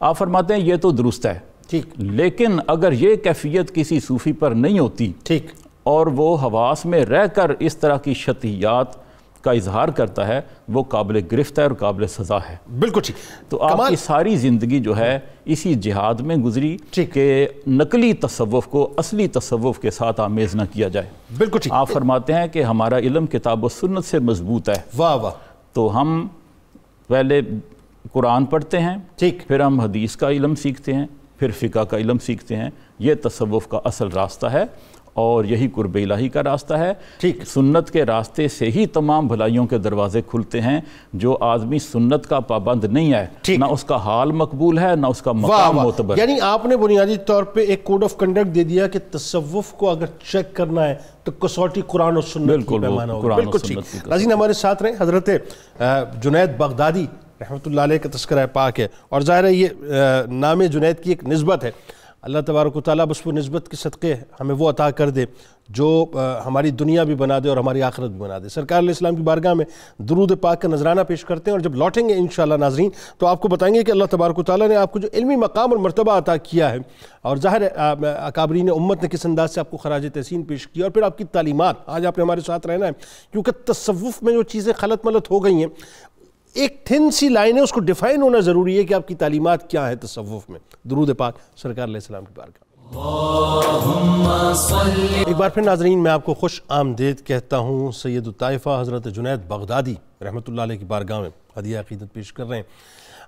آپ فرماتے ہیں یہ تو درست ہے،
ٹھیک،
لیکن اگر یہ کیفیت کسی صوفی پر نہیں ہوتی،
ٹھیک،
اور وہ حواس میں رہ کر اس طرح کی شطحیات کا اظہار کرتا ہے، وہ قابل گرفت ہے اور قابل سزا ہے.
بالکل ٹھیک.
تو آپ کی ساری زندگی جو ہے اسی جہاد میں گزری کہ نقلی تصوف کو اصلی تصوف کے ساتھ آمیز نہ کیا جائے.
بالکل ٹھیک.
آپ فرماتے ہیں کہ ہمارا علم کتاب و سنت سے مضبوط ہے.
واہ واہ.
تو ہم پہلے قرآن پڑھتے ہیں،
ٹھیک،
پھر ہم حدیث کا علم سیکھتے ہیں، پھر فقہ کا علم سیکھتے ہیں. یہ تصوف کا اصل راستہ ہے. اور یہی قرب الہی کا راستہ ہے. سنت کے راستے سے ہی تمام بھلائیوں کے دروازے کھلتے ہیں. جو آدمی سنت کا پابند نہیں ہے نہ اس کا حال مقبول ہے نہ اس کا مقام معتبر.
یعنی آپ نے بنیادی طور پہ ایک کوڈ آف کنڈکٹ دے دیا کہ تصوف کو اگر چیک کرنا ہے تو کسوٹی قرآن و سنت کی پیمانہ ہوگا. بالکل ٹھیک. ناظرین ہمارے ساتھ رہیں. حضرت جنید بغدادی رحمۃ اللہ علیہ کا تذکرہ پاک ہے اور ظاہر ہے یہ نام جنید کی ایک نسبت ہے. اللہ تبارک و تعالیٰ بس وہ نسبت کے صدقے ہمیں وہ عطا کر دے جو ہماری دنیا بھی بنا دے اور ہماری آخرت بھی بنا دے. سرکار علیہ السلام کی بارگاہ میں درود پاک کا نذرانہ پیش کرتے ہیں اور جب لوٹیں گے انشاءاللہ ناظرین تو آپ کو بتائیں گے کہ اللہ تبارک و تعالیٰ نے آپ کو جو علمی مقام اور مرتبہ عطا کیا ہے اور ظاہر اکابرین امت نے کس انداز سے آپ کو خراج تحسین پیش کیا اور پھر آپ کی تعلیمات. آج آپ نے ہمارے ساتھ رہنا ہے کیونکہ تصوف میں جو چیزیں خلط ملط ہو گئی ہیں ایک تھن سی لائن ہے, اس کو ڈیفائن ہونا ضروری ہے کہ آپ کی تعلیمات کیا ہے تصوف میں. درود پاک سرکار علیہ السلام کی بارگاہ. ایک بار پھر ناظرین میں آپ کو خوش آمدید کہتا ہوں. سید الطائفہ حضرت جنید بغدادی رحمۃ اللہ علیہ کی بارگاہ میں ہدیہ عقیدت پیش کر رہے ہیں.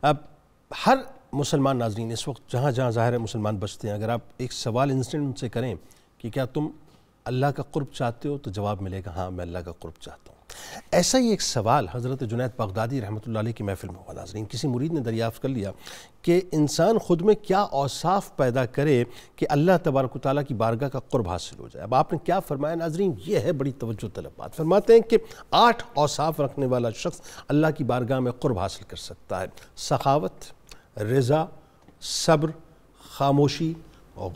اب ہر مسلمان ناظرین اس وقت جہاں جہاں ظاہر ہے مسلمان بچتے ہیں, اگر آپ ایک سوال انسٹنٹ ان سے کریں کہ کیا تم اللہ کا قرب چاہتے ہو تو جواب ملے گا ہاں میں اللہ کا قرب چاہتا ہوں. ایسا ہی ایک سوال حضرت جنید بغدادی رحمۃ اللہ علیہ کی محفل میں ہوا. ناظرین کسی مرید نے دریافت کر لیا کہ انسان خود میں کیا اوصاف پیدا کرے کہ اللہ تبارک و تعالیٰ کی بارگاہ کا قرب حاصل ہو جائے. اب آپ نے کیا فرمایا ناظرین, یہ ہے بڑی توجہ طلب بات. فرماتے ہیں کہ 8 اوصاف رکھنے والا شخص اللہ کی بارگاہ میں قرب حاصل کر سکتا ہے. سخاوت, رضا, صبر, خاموشی,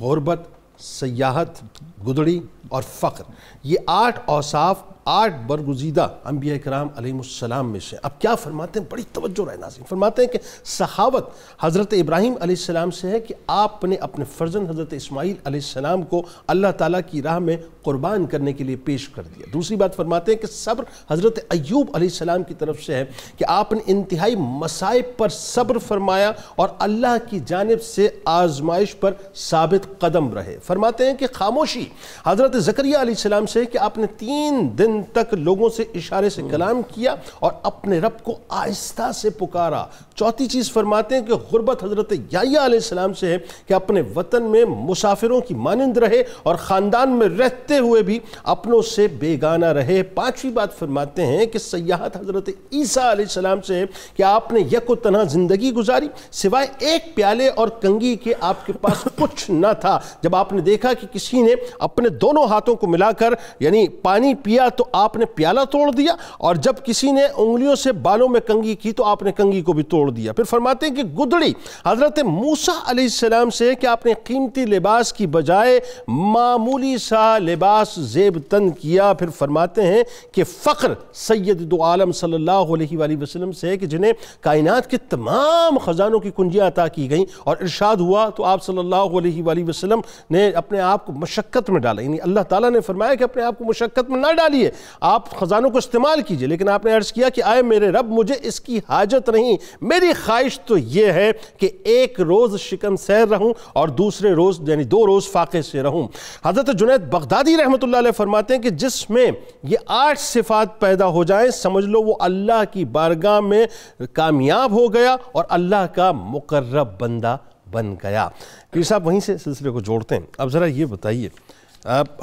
غربت, سیاحت, گدڑی اور فقر. یہ 8 اوصاف 8 برگزیدہ انبیاء کرام علیہ السلام میں سے. اب کیا فرماتے ہیں, بڑی توجہ رہے ناظرین. فرماتے ہیں کہ سخاوت حضرت ابراہیم علیہ السلام سے ہے کہ آپ نے اپنے فرزند حضرت اسماعیل علیہ السلام کو اللہ تعالیٰ کی راہ میں قربان کرنے کے لیے پیش کر دیا. دوسری بات فرماتے ہیں کہ صبر حضرت ایوب علیہ السلام کی طرف سے ہے کہ آپ نے انتہائی مصائب پر صبر فرمایا اور اللہ کی جانب سے آزمائش پر ثابت قدم رہے. فرماتے ہیں کہ خاموشی حضرت زکریا علیہ السلام سے ہے کہ آپ نے 3 دن تک لوگوں سے اشارے سے کلام کیا اور اپنے رب کو آہستہ سے پکارا. چوتھی چیز فرماتے ہیں کہ غربت حضرت یحییٰ علیہ السلام سے ہے کہ اپنے وطن میں مسافروں کی مانند رہے اور خاندان میں رہتے ہوئے بھی اپنوں سے بیگانہ رہے. پانچویں بات فرماتے ہیں کہ سیاحت حضرت عیسیٰ علیہ السلام سے ہے کہ آپ نے یک و تنہا زندگی گزاری, سوائے ایک پیالے اور کنگھی کے آپ کے پاس کچھ نہ تھا. جب آپ نے دیکھا کہ کسی نے اپنے دونوں ہاتھوں کو ملا کر یعنی پانی پیا تو آپ نے پیالہ توڑ دیا, اور جب کسی نے انگلیوں سے بالوں میں کنگھی کی تو آپ نے کنگھی کو بھی توڑ دیا. پھر فرماتے ہیں کہ گدڑی حضرت موسیٰ علیہ السلام سے کہ آپ نے قیمتی لباس کی بجائے معمولی سا لباس زیب تن کیا. پھر فرماتے ہیں کہ فقر سید دو عالم صلی اللہ علیہ وآلہ وسلم سے کہ جنہیں کائنات کے تمام خزانوں کی کنجیاں عطا کی گئیں اور ارشاد ہوا تو آپ صلی اللہ علیہ وآلہ وسلم نے اپنے آپ کو مشقت میں ڈالا. یعنی اللہ تعالیٰ نے فرمایا کہ اپنے آپ کو مشقت میں نہ ڈالیے, آپ خزانوں کو استعمال کیجئے. لیکن آپ نے عرض کیا کہ آئے میرے رب مجھے اس کی حاجت نہیں, میری خواہش تو یہ ہے کہ ایک روز شکم سیر رہوں اور دوسرے روز یعنی 2 روز فاقے سے رہوں. حضرت جنید بغدادی رحمۃ اللہ علیہ فرماتے ہیں کہ جس میں یہ 8 صفات پیدا ہو جائیں سمجھ لو وہ اللہ کی بارگاہ میں کامیاب ہو گیا اور اللہ کا مقرب بندہ بن گیا. پیر صاحب وہیں سے سلسلے کو جوڑتے ہیں. اب ذرا یہ بتائیے,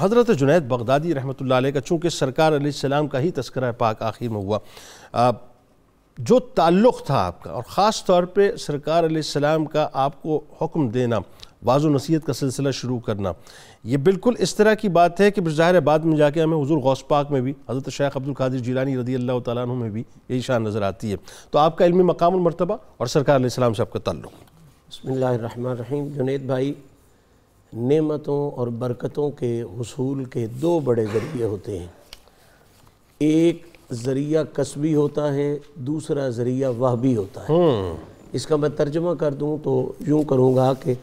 حضرت جنید بغدادی رحمۃ اللہ علیہ کا چونکہ سرکار علیہ السلام کا ہی تذکرہ پاک آخر میں ہوا, جو تعلق تھا آپ کا اور خاص طور پہ سرکار علیہ السلام کا آپ کو حکم دینا, واعظ و نصیحت کا سلسلہ شروع کرنا, یہ بالکل اس طرح کی بات ہے کہ ظاہر ہے بعد میں جا کے ہمیں حضور غوث پاک میں بھی حضرت شیخ عبد القادر جیلانی رضی اللہ تعالیٰ عنہ میں بھی یہی شان نظر آتی ہے. تو آپ کا علمی مقام المرتبہ اور سرکار علیہ السلام سے آپ کا تعلق.
بسم اللہ الرحمن الرحیم. جنید بھائی, نعمتوں اور برکتوں کے حصول کے 2 بڑے ذریعے ہوتے ہیں. ایک ذریعہ کسبی ہوتا ہے, دوسرا ذریعہ وہبی ہوتا ہے. اس کا میں ترجمہ کر دوں تو یوں کروں گا کہ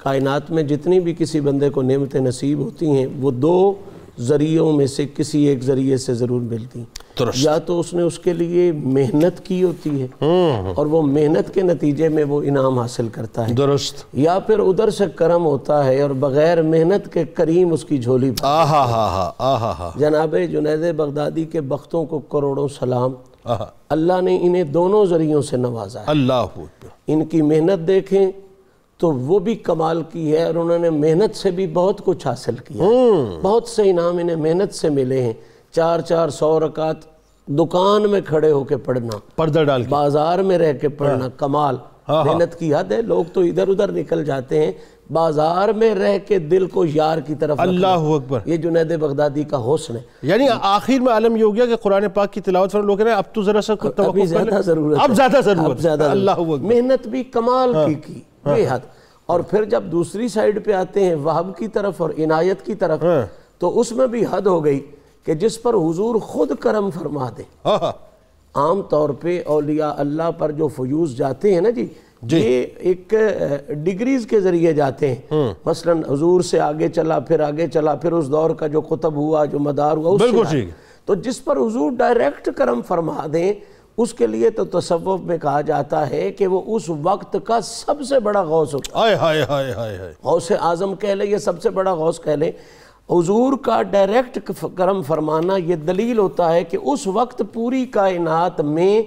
کائنات میں جتنی بھی کسی بندے کو نعمتیں نصیب ہوتی ہیں وہ 2 ذریعوں میں سے کسی ایک ذریعے سے ضرور ملتی ہیں. یا تو اس نے اس کے لیے محنت کی ہوتی ہے اور وہ محنت کے نتیجے میں وہ انعام حاصل کرتا ہے, درست, یا پھر ادھر سے کرم ہوتا ہے اور بغیر محنت کے کریم اس کی جھولی بھرتا. جناب جنید بغدادی کے بختوں کو کروڑوں سلام. اللہ نے انہیں دونوں ذریعوں سے نوازا ہے. اللہ ان کی محنت دیکھیں تو وہ بھی کمال کی ہے، اور انہوں نے محنت سے بھی بہت کچھ حاصل کیا، بہت سے انعام انہیں محنت سے ملے ہیں۔ 400 رکعت دکان میں کھڑے ہو کے پڑھنا،
پردہ ڈال کے،
بازار میں رہ کے پڑھنا، کمال، محنت کی حد ہے۔ لوگ تو ادھر ادھر نکل جاتے ہیں، بازار میں رہ کے دل کو یار کی طرف رکھنا،
اللہ اکبر،
یہ جنید بغدادی کا حسن ہے۔
یعنی آخر میں عالم یہ ہو گیا کہ قرآن پاک کی تلاوت فرما لوگ کہہ رہے ہیں اب تو ذرا سا توقف
ابھی زیادہ ضرورت ہے،
اب زیادہ ضرورت ہے، اللہ اکبر،
محنت بھی کمال کی بے حد۔ اور پھر جب دوسری سائیڈ پہ آتے ہیں وہب کی طرف اور عنایت کی طرف، تو اس میں بھی حد ہو گئی کہ جس پر حضور خود کرم فرما دیں۔ عام طور پہ اولیاء اللہ پر جو فیوز جاتے ہیں نا جی، یہ ایک ڈگریز کے ذریعے جاتے ہیں، مثلا حضور سے آگے چلا، پھر آگے چلا، پھر اس دور کا جو قطب ہوا، جو مدار ہوا، اس سے تو جس پر حضور ڈائریکٹ کرم فرما دیں، اس کے لیے تو تصوف میں کہا جاتا ہے کہ وہ اس وقت کا سب سے بڑا غوث ہوتا ہے، غوث اعظم کہہ لیں، یہ سب سے بڑا غوث کہہ لیں۔ حضور کا ڈائریکٹ کرم فرمانا یہ دلیل ہوتا ہے کہ اس وقت پوری کائنات میں،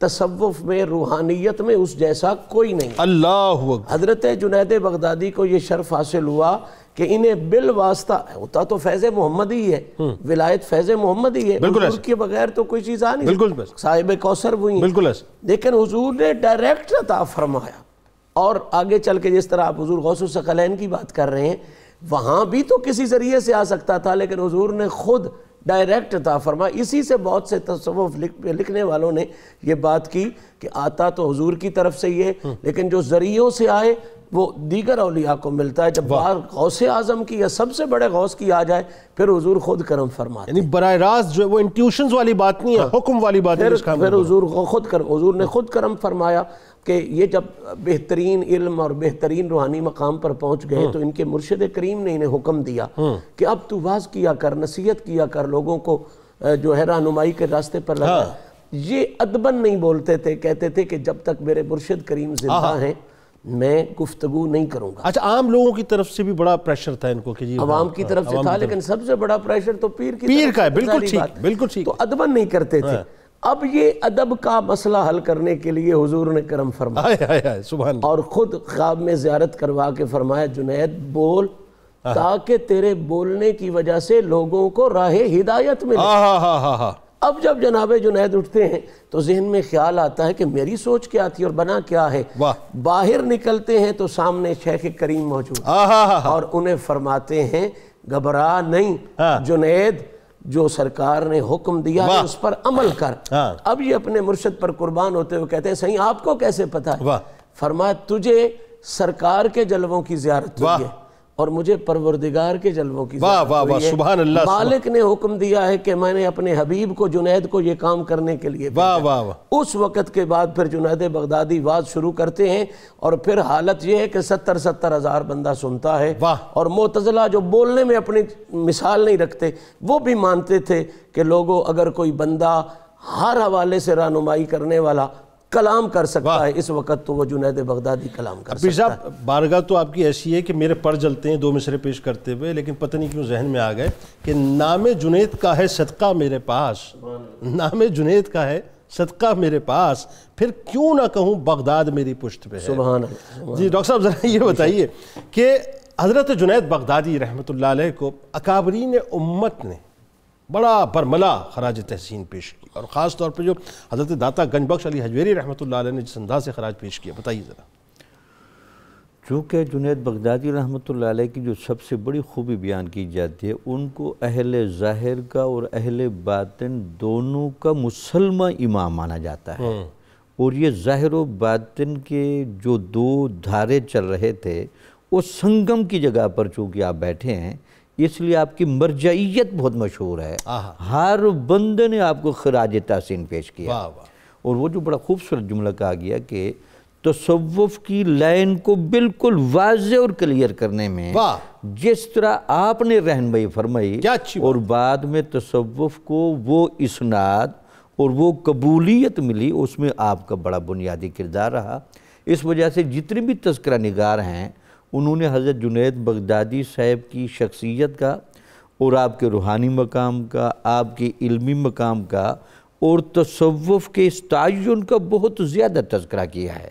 تصوف میں، روحانیت میں اس جیسا کوئی نہیں۔
اللہ اکبر۔
حضرت جنید بغدادی کو یہ شرف حاصل ہوا کہ انہیں بالواسطہ، ہوتا تو فیض محمد ہی ہے، ولایت فیض محمد ہی ہے، حضور کے بغیر تو کوئی چیز آ نہیں، صاحب کوثر ہوئی ہیں، لیکن حضور نے ڈائریکٹ عطا فرمایا۔ اور آگے چل کے جس طرح آپ حضور غوث الثقلین کی بات کر رہے ہیں، وہاں بھی تو کسی ذریعے سے آ سکتا تھا، لیکن حضور نے خود ڈائریکٹ عطا فرمایا۔ اسی سے بہت سے تصوف لکھنے والوں نے یہ بات کی کہ آتا تو حضور کی طرف سے یہ، لیکن جو ذریعوں سے آئے وہ دیگر اولیاء کو ملتا ہے۔ جب بات غوث اعظم کی یا سب سے بڑے غوث کی آ جائے، پھر حضور خود کرم فرماتے ہیں،
یعنی براہ راست جو وہ انٹیوشنز والی بات نہیں ہے، حکم والی بات ہے۔
پھر حضور نے خود کرم فرمایا کہ یہ جب بہترین علم اور بہترین روحانی مقام پر پہنچ گئے تو ان کے مرشد کریم نے انہیں حکم دیا کہ اب تو واز کیا کر، نصیحت کیا کر، لوگوں کو جو ہے رہنمائی کے راستے پر لگا۔ یہ ادباً نہیں بولتے تھے، کہتے تھے کہ جب تک میرے مرشد کریم زندہ ہیں میں گفتگو نہیں کروں گا۔
اچھا، عام لوگوں کی طرف سے بھی بڑا پریشر تھا ان کو کہ
عوام کی طرف سے تھا، لیکن سب سے بڑا پریشر تو پیر
کا ہے۔ بالکل ٹھیک، بالکل ٹھیک،
تو ادباً نہیں کرتے تھے۔ اب یہ ادب کا مسئلہ حل کرنے کے لیے حضور نے کرم فرمایا اور خود خواب میں زیارت کروا کے فرمایا، جنید بول تاکہ تیرے بولنے کی وجہ سے لوگوں کو راہ ہدایت ملے۔ اب جب جناب جنید اٹھتے ہیں تو ذہن میں خیال آتا ہے کہ میری سوچ کیا تھی اور بنا کیا ہے۔ باہر نکلتے ہیں تو سامنے شیخ کریم موجود اور انہیں فرماتے ہیں گھبرا نہیں جنید، جو سرکار نے حکم دیا ہے اس پر عمل کر۔ اب یہ اپنے مرشد پر قربان ہوتے ہوئے کہتے ہیں صحیح آپ کو کیسے پتا ہے؟ فرمایا تجھے سرکار کے جلووں کی زیارت ہوئی ہے اور مجھے پروردگار کے جلووں کی زیارت ہوئی ہے۔
سبحان اللہ،
مالک نے حکم دیا ہے کہ میں نے اپنے حبیب کو، جنید کو، یہ کام کرنے کے لیے بھیجا۔ اس وقت کے بعد پھر جنید بغدادی واز شروع کرتے ہیں اور پھر حالت یہ ہے کہ 70 ہزار بندہ سنتا ہے۔ اور معتزلہ جو بولنے میں اپنی مثال نہیں رکھتے، وہ بھی مانتے تھے کہ لوگوں اگر کوئی بندہ ہر حوالے سے رہنمائی کرنے والا کلام کر سکتا ہے اس وقت تو وہ جنید بغدادی کلام کر سکتا ہے۔
بارگاہ تو آپ کی ایسی ہے کہ میرے پر جلتے ہیں 2 مصرے پیش کرتے ہوئے، لیکن پتہ نہیں کیوں ذہن میں آ گئے کہ نام جنید کا ہے صدقہ میرے پاس، نام جنید کا ہے صدقہ میرے پاس، پھر کیوں نہ کہوں بغداد میری پشت پہ ہے۔
سبحان اللہ۔
جی ڈاکٹر صاحب ذرا یہ بتائیے کہ حضرت جنید بغدادی رحمۃ اللہ علیہ کو اکابرین امت نے بڑا برملا خراج تحسین پیش کی، اور خاص طور پہ جو حضرت داتا گنج بخش علی حجویری رحمۃ اللہ علیہ نے جس انداز سے خراج پیش کیا، بتائیے ذرا۔
چونکہ جنید بغدادی رحمۃ اللہ علیہ کی جو سب سے بڑی خوبی بیان کی جاتی ہے، ان کو اہل ظاہر کا اور اہل باطن دونوں کا مسلمہ امام مانا جاتا ہے، اور یہ ظاہر و باطن کے جو 2 دھارے چل رہے تھے وہ سنگم کی جگہ پر چونکہ آپ بیٹھے ہیں، اس لیے آپ کی مرجعیت بہت مشہور ہے، ہر بندے نے آپ کو خراج تحسین پیش کیا۔ اور وہ جو بڑا خوبصورت جملہ کہا گیا کہ تصوف کی لائن کو بالکل واضح اور کلیئر کرنے میں جس طرح آپ نے رہنمائی فرمائی، اور بعد میں تصوف کو وہ اسناد اور وہ قبولیت ملی، اس میں آپ کا بڑا بنیادی کردار رہا۔ اس وجہ سے جتنے بھی تذکرہ نگار ہیں انہوں نے حضرت جنید بغدادی صاحب کی شخصیت کا اور آپ کے روحانی مقام کا، آپ کے علمی مقام کا اور تصوف کے اس تعین کا بہت زیادہ تذکرہ کیا ہے۔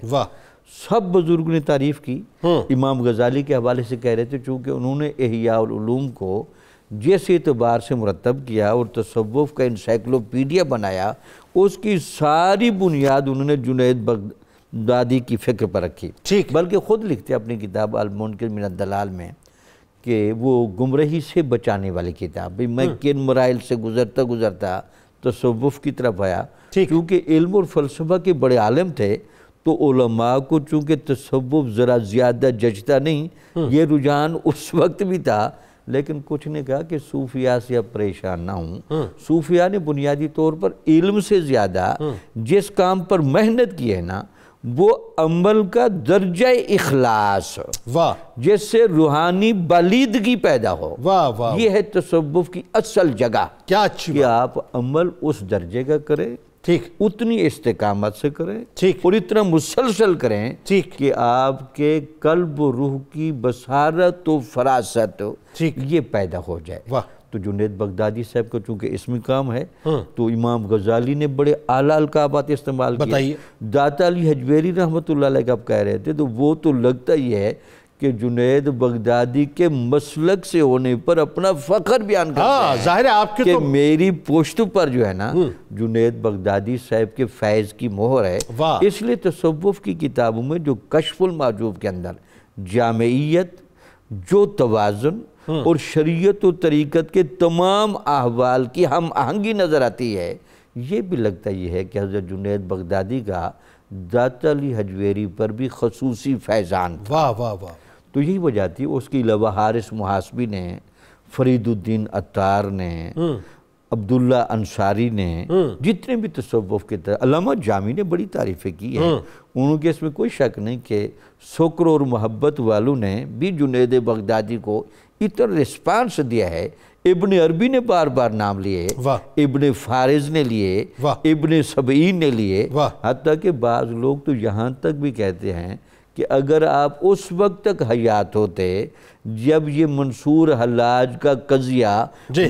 سب بزرگ نے تعریف کی. امام غزالی کے حوالے سے کہہ رہے تھے چونکہ انہوں نے احیاء العلوم کو جس اعتبار سے مرتب کیا اور تصوف کا انسائکلوپیڈیا بنایا، اس کی ساری بنیاد انہوں نے جنید بغدادی کی فکر پر رکھی. بلکہ خود لکھتے اپنی کتاب المنکر من الدلال میں کہ وہ گمراہی سے بچانے والی کتاب. میں کن مراحل سے گزرتا تصوف کی طرف آیا. کیونکہ علم اور فلسفہ کے بڑے عالم تھے تو علماء کو چونکہ تصوف ذرا زیادہ جچتا نہیں، یہ رجحان اس وقت بھی تھا. لیکن کچھ نے کہا کہ صوفیاء سے اب پریشان نہ ہوں. صوفیاء نے بنیادی طور پر علم سے زیادہ جس کام پر محنت کی ہے نا، وہ عمل کا درجہ اخلاص، جس سے روحانی بالیدگی پیدا ہو. یہ ہے تصوف کی اصل جگہ کہ آپ عمل اس درجے کا کریں، اتنی استقامت سے کریں اور اتنا مسلسل کریں کہ آپ کے قلب و روح کی بصارت و فراست یہ پیدا ہو جائے. تو جنید بغدادی صاحب کا چونکہ اسمی کام ہے تو امام غزالی نے بڑے اعلیٰ القابات استعمال کیے. داتا علی حجویری رحمۃ اللہ علیہ کا آپ کہہ رہے تھے تو وہ تو لگتا ہی ہے کہ جنید بغدادی کے مسلک سے ہونے پر اپنا فخر بیان کرتے ہیں کہ میری پشت پر جو ہے نا جنید بغدادی صاحب کے فیض کی مہر ہے. اس لیے تصوف کی کتابوں میں جو کشف المحجوب کے اندر جامعیت، جو توازن اور شریعت و طریقت کے تمام احوال کی ہم آہنگی نظر آتی ہے، یہ بھی لگتا یہ ہے کہ حضرت جنید بغدادی کا داتا علی حجویری پر بھی خصوصی فیضان تھا. تو یہی وجہ تھی. اس کے علاوہ حارث محاسبی نے، فرید الدین عطار نے، عبداللہ انصاری نے، جتنے بھی تصوف کے طرح، علامہ جامی نے بڑی تعریفیں کی ہیں. انہوں کے اس میں کوئی شک نہیں کہ سکر اور محبت والوں نے بھی جنید بغدادی کو اتنا ریسپانس دیا ہے. ابن عربی نے بار بار نام لیے، ابن فارز نے لیے، ابن سبعین نے لیے، حتیٰ کہ بعض لوگ تو یہاں تک بھی کہتے ہیں کہ اگر آپ اس وقت تک حیات ہوتے جب یہ منصور حلاج کا قضیہ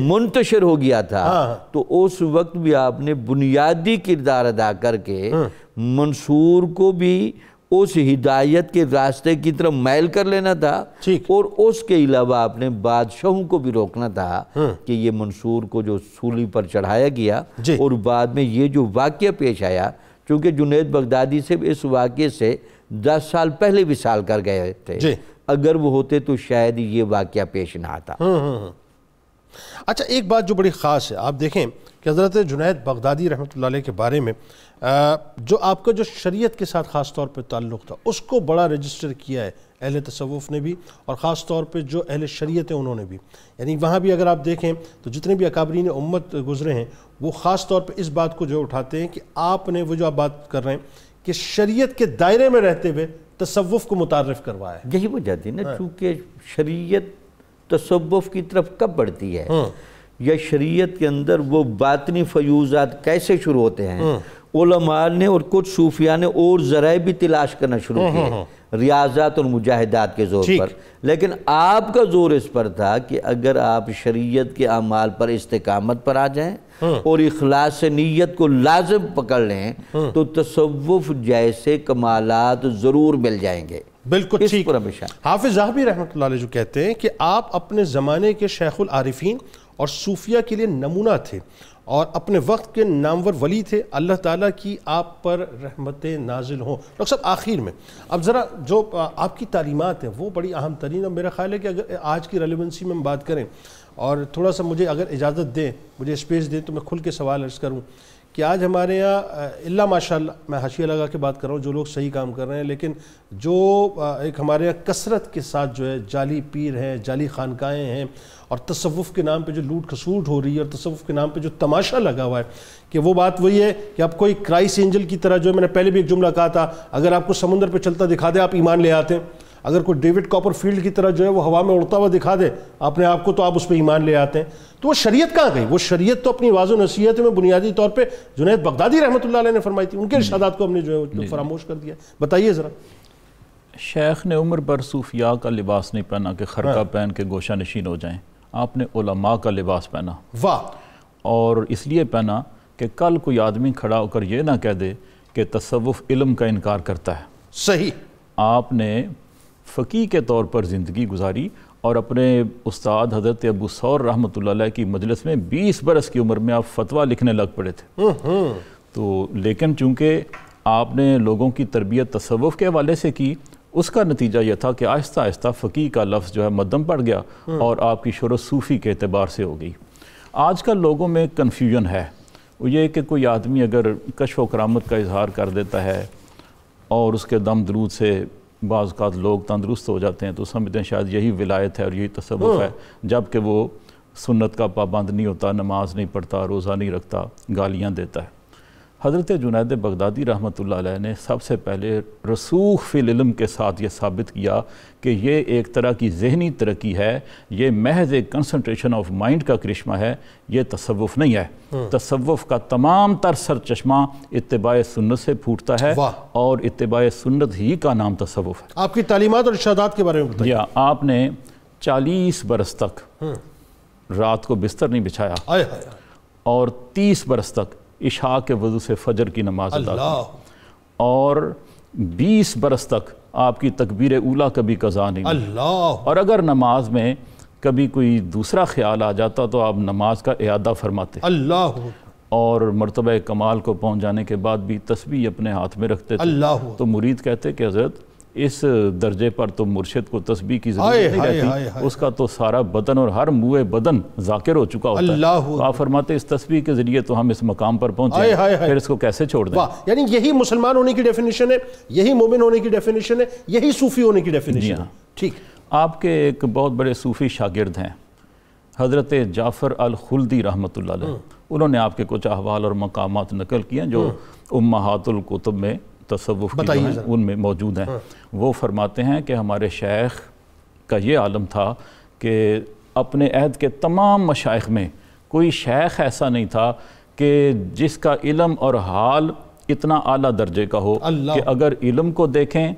منتشر ہو گیا تھا تو اس وقت بھی آپ نے بنیادی کردار ادا کر کے منصور کو بھی اس ہدایت کے راستے کی طرف میل کر لینا تھا اور اس کے علاوہ آپ نے بادشاہوں کو بھی روکنا تھا کہ یہ منصور کو جو سولی پر چڑھایا گیا اور بعد میں یہ جو واقعہ پیش آیا، چونکہ جنید بغدادی سے اس واقعے سے 10 سال پہلے وصال کر گئے تھے، اگر وہ ہوتے تو شاید یہ واقعہ پیش نہ آتا.
اچھا، ایک بات جو بڑی خاص ہے، آپ دیکھیں کہ حضرت جنید بغدادی رحمۃ اللہ علیہ کے بارے میں جو آپ کا جو شریعت کے ساتھ خاص طور پہ تعلق تھا اس کو بڑا رجسٹر کیا ہے اہل تصوف نے بھی، اور خاص طور پہ جو اہل شریعت ہیں انہوں نے بھی. یعنی وہاں بھی اگر آپ دیکھیں تو جتنے بھی اکابرین امت گزرے ہیں وہ خاص طور پہ اس بات کو جو اٹھاتے ہیں کہ آپ نے وہ جو آپ بات کر رہے ہیں کہ شریعت کے دائرے میں رہتے ہوئے تصوف کو متعارف کروایا.
یہی وجہ تھی نا، چونکہ شریعت تصوف کی طرف کب بڑھتی ہے یا شریعت کے اندر وہ باطنی فیوزات کیسے شروع ہوتے ہیں. علماء نے اور کچھ صوفیاء نے اور ذرائع بھی تلاش کرنا شروع کیے ریاضات اور مجاہدات کے زور پر، لیکن آپ کا زور اس پر تھا کہ اگر آپ شریعت کے اعمال پر استقامت پر آ جائیں اور اخلاص نیت کو لازم پکڑ لیں تو تصوف جیسے کمالات ضرور مل جائیں گے.
بالکل ٹھیک. حافظ ذہبی رحمۃ اللہ علیہ جو کہتے ہیں کہ آپ اپنے زمانے کے شیخ العارفین اور صوفیہ کے لیے نمونہ تھے اور اپنے وقت کے نامور ولی تھے. اللہ تعالیٰ کی آپ پر رحمتیں نازل ہوں. ڈاکٹر صاحب آخر میں اب ذرا جو آپ کی تعلیمات ہیں وہ بڑی اہم ترین، اور میرا خیال ہے کہ اگر آج کی ریلیونسی میں ہم بات کریں اور تھوڑا سا مجھے اگر اجازت دیں، مجھے اسپیس دیں تو میں کھل کے سوال عرض کروں کہ آج ہمارے یہاں اللہ ماشاءاللہ، میں حاشیہ لگا کے بات کر رہا ہوں، جو لوگ صحیح کام کر رہے ہیں، لیکن جو ایک ہمارے یہاں کثرت کے ساتھ جو ہے جعلی پیر ہیں، جعلی خانقاہیں ہیں، اور تصوف کے نام پہ جو لوٹ کھسوٹ ہو رہی ہے اور تصوف کے نام پہ جو تماشا لگا ہوا ہے، کہ وہ بات وہی ہے کہ آپ کوئی کرائس اینجل کی طرح جو ہے، میں نے پہلے بھی ایک جملہ کہا تھا، اگر آپ کو سمندر پہ چلتا دکھا دے آپ ایمان لے آتے ہیں. اگر کوئی ڈیوڈ کاپر فیلڈ کی طرح جو ہے وہ ہوا میں اڑتا ہوا دکھا دے اپنے آپ کو تو آپ اس پہ ایمان لے آتے ہیں. تو وہ شریعت کہاں گئی؟ وہ شریعت تو اپنی واضح نصیحت میں بنیادی طور پہ جنید بغدادی رحمۃ اللہ علیہ نے فرمائی تھی، ان کے ارشادات کو ہم نے جو ہے فراموش کر دیا. بتائیے ذرا.
شیخ نے عمر پر صوفیاء کا لباس نہیں پہنا کہ خرقہ پہن کے گوشہ نشین ہو جائیں. آپ نے علماء کا لباس پہنا.
واہ.
اور اس لیے پہنا کہ کل کوئی آدمی کھڑا ہو کر یہ نہ کہہ دے کہ تصوف علم کا انکار کرتا ہے.
صحیح.
آپ نے فقی کے طور پر زندگی گزاری اور اپنے استاد حضرت ابو ثور رحمۃ اللہ علیہ کی مجلس میں 20 برس کی عمر میں آپ فتویٰ لکھنے لگ پڑے تھے. تو لیکن چونکہ آپ نے لوگوں کی تربیت تصوف کے حوالے سے کی، اس کا نتیجہ یہ تھا کہ آہستہ آہستہ فقی کا لفظ جو ہے مدم پڑ گیا اور آپ کی شہرت صوفی کے اعتبار سے ہو گئی. آج کل لوگوں میں کنفیوژن ہے، وہ یہ کہ کوئی آدمی اگر کشف و کرامت کا اظہار کر دیتا ہے اور اس کے دم درود سے بعض اوقات لوگ تندرست ہو جاتے ہیں تو سمجھتے ہیں شاید یہی ولایت ہے اور یہی تصوف ہے، جبکہ وہ سنت کا پابند نہیں ہوتا، نماز نہیں پڑھتا، روزہ نہیں رکھتا، گالیاں دیتا ہے. حضرت جنید بغدادی رحمۃ اللہ علیہ نے سب سے پہلے رسوخ فی العلم کے ساتھ یہ ثابت کیا کہ یہ ایک طرح کی ذہنی ترقی ہے، یہ محض ایک کنسنٹریشن آف مائنڈ کا کرشمہ ہے، یہ تصوف نہیں ہے. تصوف کا تمام تر سر چشمہ اتباع سنت سے پھوٹتا ہے اور اتباع سنت ہی کا نام تصوف ہے.
آپ کی تعلیمات اور ارشادات کے بارے میں بتائیے.
آپ نے 40 برس تک رات کو بستر نہیں بچھایا اور 30 برس تک عشاء کے وضو سے فجر کی نماز ادا کی اور 20 برس تک آپ کی تکبیر اولیٰ کبھی قضا نہیں ہوئی. اور اگر نماز میں کبھی کوئی دوسرا خیال آ جاتا تو آپ نماز کا اعادہ فرماتے اور مرتبہ کمال کو پہنچ جانے کے بعد بھی تسبیح اپنے ہاتھ میں رکھتے تھے. تو مرید کہتے کہ حضرت اس درجے پر تو مرشد کو تسبیح کی ضرورت نہیں رہتی، اس کا تو سارا بدن اور ہر موئے بدن ذاکر ہو چکا ہوتا ہے. آپ فرماتے اس تسبیح کے ذریعے تو ہم اس مقام پر پہنچے پھر اس کو کیسے چھوڑ دیں.
یعنی یہی مسلمان ہونے کی ڈیفینیشن ہے، یہی مومن ہونے کی ڈیفینیشن ہے، یہی صوفی ہونے کی ڈیفینیشن ہے. ٹھیک.
آپ کے ایک بہت بڑے صوفی شاگرد ہیں حضرت جعفر الخلدی رحمۃ اللہ علیہ، انہوں نے آپ کے کچھ احوال اور مقامات نقل کیے ہیں جو امہات الکتب میں تصوف کی جو ہیں ان میں موجود ہیں. وہ فرماتے ہیں کہ ہمارے شیخ کا یہ عالم تھا کہ اپنے عہد کے تمام مشائخ میں کوئی شیخ ایسا نہیں تھا کہ جس کا علم اور حال اتنا اعلیٰ درجے کا ہو کہ اگر علم کو دیکھیں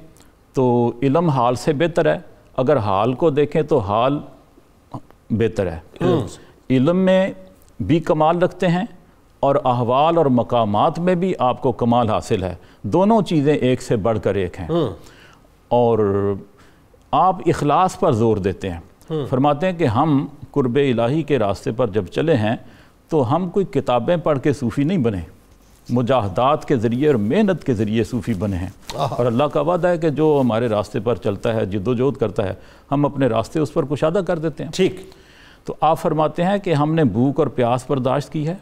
تو علم حال سے بہتر ہے، اگر حال کو دیکھیں تو حال بہتر ہے. علم میں بھی کمال رکھتے ہیں اور احوال اور مقامات میں بھی آپ کو کمال حاصل ہے، دونوں چیزیں ایک سے بڑھ کر ایک ہیں. اور آپ اخلاص پر زور دیتے ہیں. فرماتے ہیں کہ ہم قرب الہی کے راستے پر جب چلے ہیں تو ہم کوئی کتابیں پڑھ کے صوفی نہیں بنے، مجاہدات کے ذریعے اور محنت کے ذریعے صوفی بنے ہیں. اور اللہ کا وعدہ ہے کہ جو ہمارے راستے پر چلتا ہے، جد و جہد کرتا ہے، ہم اپنے راستے اس پر کشادہ کر دیتے ہیں.
ٹھیک.
تو آپ فرماتے ہیں کہ ہم نے بھوک اور پیاس برداشت کی ہے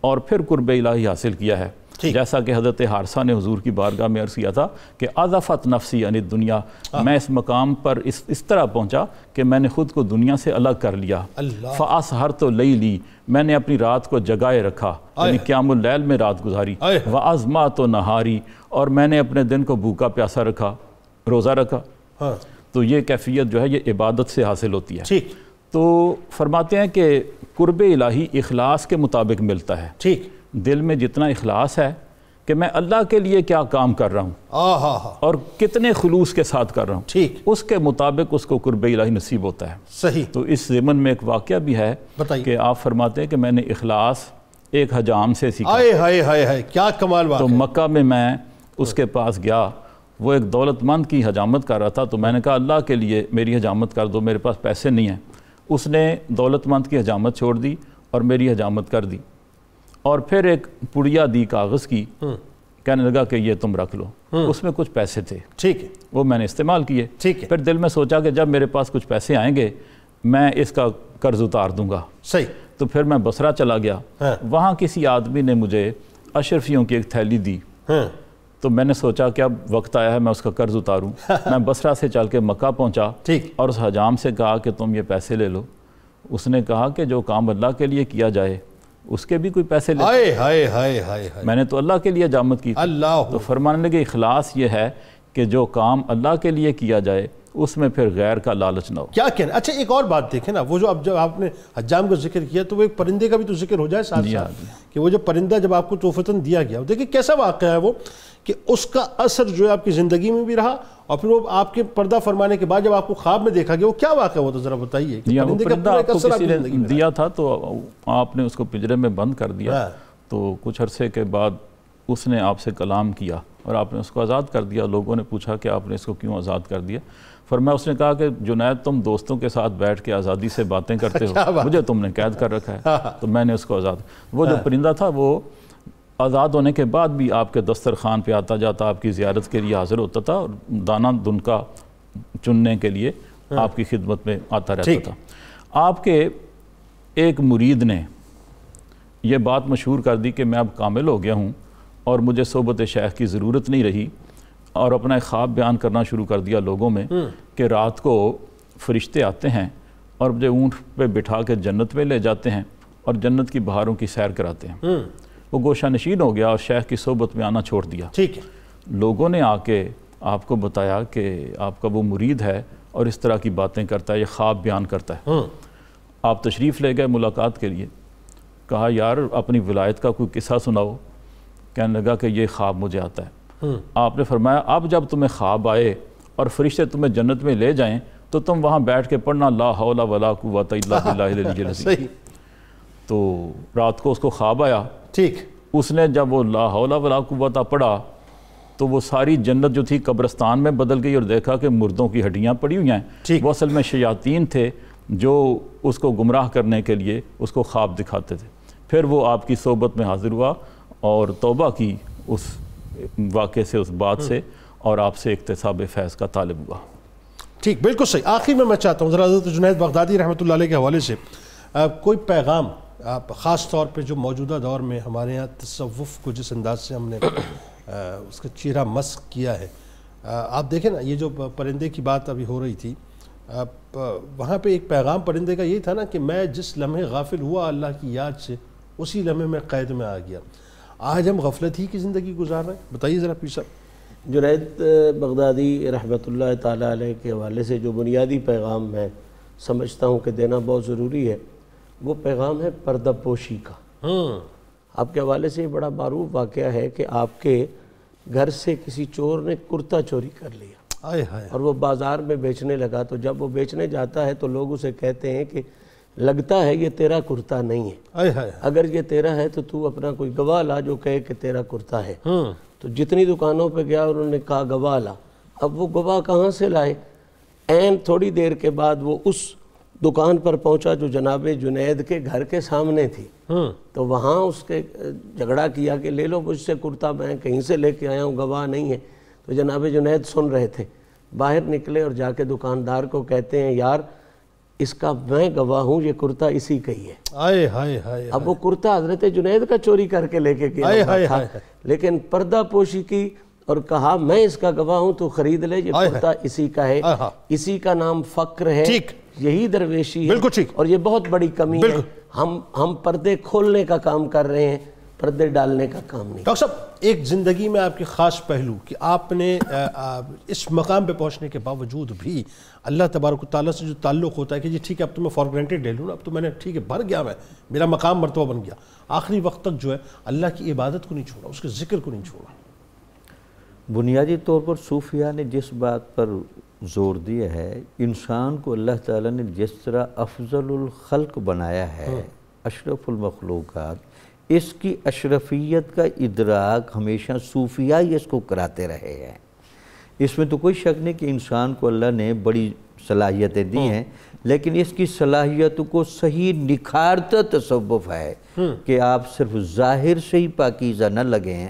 اور پھر قرب الہی حاصل کیا ہے. جیسا کہ حضرت حارثہ نے حضور کی بارگاہ میں عرض کیا تھا کہ اضافت نفسی یعنی دنیا، میں اس مقام پر اس طرح پہنچا کہ میں نے خود کو دنیا سے الگ کر لیا. فَأَسْحَرْتُ لَيْلِي، میں نے اپنی رات کو جگائے رکھا، یعنی قیام اللیل میں رات گزاری. وَأَزْمَعْتُ نَهَارِي، اور میں نے اپنے دن کو بھوکا پیاسا رکھا، روزہ رکھا. تو یہ کیفیت جو ہے یہ عبادت سے حاصل ہوتی ہے. تو فرماتے ہیں کہ قرب الہی اخلاص کے مطابق ملتا ہے.
ٹھیک.
دل میں جتنا اخلاص ہے کہ میں اللہ کے لیے کیا کام کر رہا ہوں اور کتنے خلوص کے ساتھ کر رہا ہوں، ٹھیک، اس کے مطابق اس کو قرب الہی نصیب ہوتا ہے.
صحیح.
تو اس ضمن میں ایک واقعہ بھی ہے کہ آپ فرماتے ہیں کہ میں نے اخلاص ایک حجام سے سیکھا.
کیا کمال بات.
تو مکہ میں اس کے پاس گیا، وہ ایک دولت مند کی حجامت کر رہا تھا. تو میں نے کہا اللہ کے لیے میری حجامت کر دو، میرے پاس پیسے نہیں ہیں. اس نے دولت مند کی حجامت چھوڑ دی اور میری حجامت کر دی اور پھر ایک پڑیا دی کاغذ کی، کہنے لگا کہ یہ تم رکھ لو. اس میں کچھ پیسے تھے، ٹھیک ہے، وہ میں نے استعمال کیے. پھر دل میں سوچا کہ جب میرے پاس کچھ پیسے آئیں گے میں اس کا قرض اتار دوں گا. صحیح. تو پھر میں بصرہ چلا گیا. وہاں کسی آدمی نے مجھے اشرفیوں کی ایک تھیلی دی. تو میں نے سوچا کہ اب وقت آیا ہے میں اس کا قرض اتاروں. میں بصرہ سے چل کے مکہ پہنچا اور اس حجام سے کہا کہ تم یہ پیسے لے لو. اس نے کہا کہ جو کام اللہ کے لیے کیا جائے اس کے بھی کوئی پیسے لے. میں نے تو اللہ کے لیے حجامت کی. تو فرمانے لگے اخلاص یہ ہے کہ جو کام اللہ کے لیے کیا جائے اس میں پھر غیر کا لالچ نہ ہو.
کیا کہنا. اچھا ایک اور بات دیکھیں نا، وہ جو اب جب آپ نے حجام کا ذکر کیا تو وہ ایک پرندے کا بھی تو ذکر ہو جائے ساتھ ساتھ کہ وہ جو پرندہ جب آپ کو تحفتاً دیا گیا، دیکھیں کیسا واقعہ ہے وہ کہ اس کا اثر جو ہے آپ کی زندگی میں بھی رہا اور پھر وہ آپ کے پردہ فرمانے کے بعد جب آپ کو خواب میں دیکھا گیا، وہ کیا واقعہ ہوا تو ذرا بتائیے.
پرندہ آپ کو کسی نے دیا تھا تو آپ نے اس کو پنجرے میں بند کر دیا. تو کچھ عرصے کے بعد اس نے آپ سے کلام کیا اور آپ نے اس کو آزاد کر دیا۔ لوگوں نے پوچھا کہ آپ نے اس کو کیوں آزاد کر دیا؟ فرمایا اس نے کہا کہ جنید تم دوستوں کے ساتھ بیٹھ کے آزادی سے باتیں کرتے ہو، مجھے تم نے قید کر رکھا ہے، تو میں نے اس کو آزاد۔ وہ جو پرندہ تھا وہ آزاد ہونے کے بعد بھی آپ کے دسترخوان پہ آتا جاتا، آپ کی زیارت کے لیے حاضر ہوتا تھا، اور دانہ دنکا چننے کے لیے آپ کی خدمت میں آتا رہتا تھا۔ آپ کے ایک مرید نے یہ بات مشہور کر دی کہ میں اب کامل ہو گیا ہوں اور مجھے صحبت شیخ کی ضرورت نہیں رہی، اور اپنا ایک خواب بیان کرنا شروع کر دیا لوگوں میں کہ رات کو فرشتے آتے ہیں اور مجھے اونٹ پہ بٹھا کے جنت میں لے جاتے ہیں اور جنت کی بہاروں کی سیر کراتے ہیں۔ وہ گوشہ نشین ہو گیا اور شیخ کی صحبت میں آنا چھوڑ دیا۔
ٹھیک ہے،
لوگوں نے آ کے آپ کو بتایا کہ آپ کا وہ مرید ہے اور اس طرح کی باتیں کرتا ہے، یہ خواب بیان کرتا ہے۔ آپ تشریف لے گئے ملاقات کے لیے، کہا یار اپنی ولایت کا کوئی قصہ سناؤ۔ کہنے لگا کہ یہ خواب مجھے آتا ہے۔ آپ نے فرمایا اب جب تمہیں خواب آئے اور فرشتے تمہیں جنت میں لے جائیں تو تم وہاں بیٹھ کے پڑھنا لا حول ولا قوت الا باللہ العلی العظیم۔ تو رات کو اس کو خواب آیا،
ٹھیک،
اس نے جب وہ لا حول ولا قوت پڑھا تو وہ ساری جنت جو تھی قبرستان میں بدل گئی، اور دیکھا کہ مردوں کی ہڈیاں پڑی ہوئی ہیں۔ وہ اصل میں شیاطین تھے جو اس کو گمراہ کرنے کے لیے اس کو خواب دکھاتے تھے۔ پھر وہ آپ کی صحبت میں حاضر ہوا اور توبہ کی اس واقعے سے، اس بات سے، اور آپ سے اکتساب فیض کا طالب ہوا۔
ٹھیک، بالکل صحیح۔ آخر میں چاہتا ہوں ذرا حضرت جنید بغدادی رحمۃ اللہ علیہ کے حوالے سے کوئی پیغام، خاص طور پہ جو موجودہ دور میں ہمارے یہاں تصوف کو جس انداز سے ہم نے اس کا چیرہ مسخ کیا ہے۔ آپ دیکھیں نا، یہ جو پرندے کی بات ابھی ہو رہی تھی، وہاں پہ ایک پیغام پرندے کا یہی تھا نا کہ میں جس لمحے غافل ہوا اللہ کی یاد سے، اسی لمحے میں قید میں آ گیا۔ آج ہم غفلت ہی کی زندگی گزار رہے ہیں۔ بتائیے ذرا پیر صاحب۔
جنید بغدادی رحمۃ اللہ تعالیٰ علیہ کے حوالے سے جو بنیادی پیغام میں سمجھتا ہوں کہ دینا بہت ضروری ہے، وہ پیغام ہے پردہ پوشی کا۔ آپ کے حوالے سے یہ بڑا معروف واقعہ ہے کہ آپ کے گھر سے کسی چور نے کرتا چوری کر لیا اور وہ بازار میں بیچنے لگا، تو جب وہ بیچنے جاتا ہے تو لوگ اسے کہتے ہیں کہ لگتا ہے یہ تیرا کرتا نہیں ہے، اگر یہ تیرا ہے تو تو اپنا کوئی گواہ لا جو کہے کہ تیرا کرتا ہے۔ تو جتنی دکانوں پہ گیا انہوں نے کہا گواہ لا۔ اب وہ گواہ کہاں سے لائے؟ عین تھوڑی دیر کے بعد وہ اس دکان پر پہنچا جو جناب جنید کے گھر کے سامنے تھی، تو وہاں اس کے جھگڑا کیا کہ لے لو مجھ سے کرتا، میں کہیں سے لے کے آیا ہوں، گواہ نہیں ہے۔ تو جناب جنید سن رہے تھے، باہر نکلے اور جا کے دکاندار کو کہتے ہیں یار اس کا میں گواہ ہوں، یہ کرتا اسی کا ہی ہے۔ اب وہ کرتا حضرت جنید کا چوری کر کے لے کے گیا تھا، لیکن پردہ پوشی کی اور کہا میں اس کا گواہ ہوں، تو خرید لے، یہ کرتا اسی کا ہے۔ اسی کا نام فقر ہے، یہی درویشی ہے، اور یہ بہت بڑی کمی ہے۔ ہم پردے کھولنے کا کام کر رہے ہیں، پردے ڈالنے کا کام نہیں۔
ڈاکٹر صاحب، ایک زندگی میں آپ کے خاص پہلو کہ آپ نے اس مقام پہ پہنچنے کے باوجود بھی اللہ تبارک و تعالیٰ سے جو تعلق ہوتا ہے کہ جی ٹھیک ہے اب تو میں فار گرانٹیڈ لے لوں نا، اب تو میں نے ٹھیک ہے بھر گیا، میں میرا مقام مرتبہ بن گیا، آخری وقت تک جو ہے اللہ کی عبادت کو نہیں چھوڑا، اس کے ذکر کو نہیں چھوڑا۔
بنیادی طور پر صوفیاء نے جس بات پر زور دیا ہے، انسان کو اللہ تعالیٰ نے جس طرح افضل الخلق بنایا ہے، اشرف المخلوقات، اس کی اشرفیت کا ادراک ہمیشہ صوفیاء ہی اس کو کراتے رہے ہیں۔ اس میں تو کوئی شک نہیں کہ انسان کو اللہ نے بڑی صلاحیتیں دی ہیں، لیکن اس کی صلاحیتوں کو صحیح نکھارتا تصوف ہے کہ آپ صرف ظاہر سے ہی پاکیزہ نہ لگیں،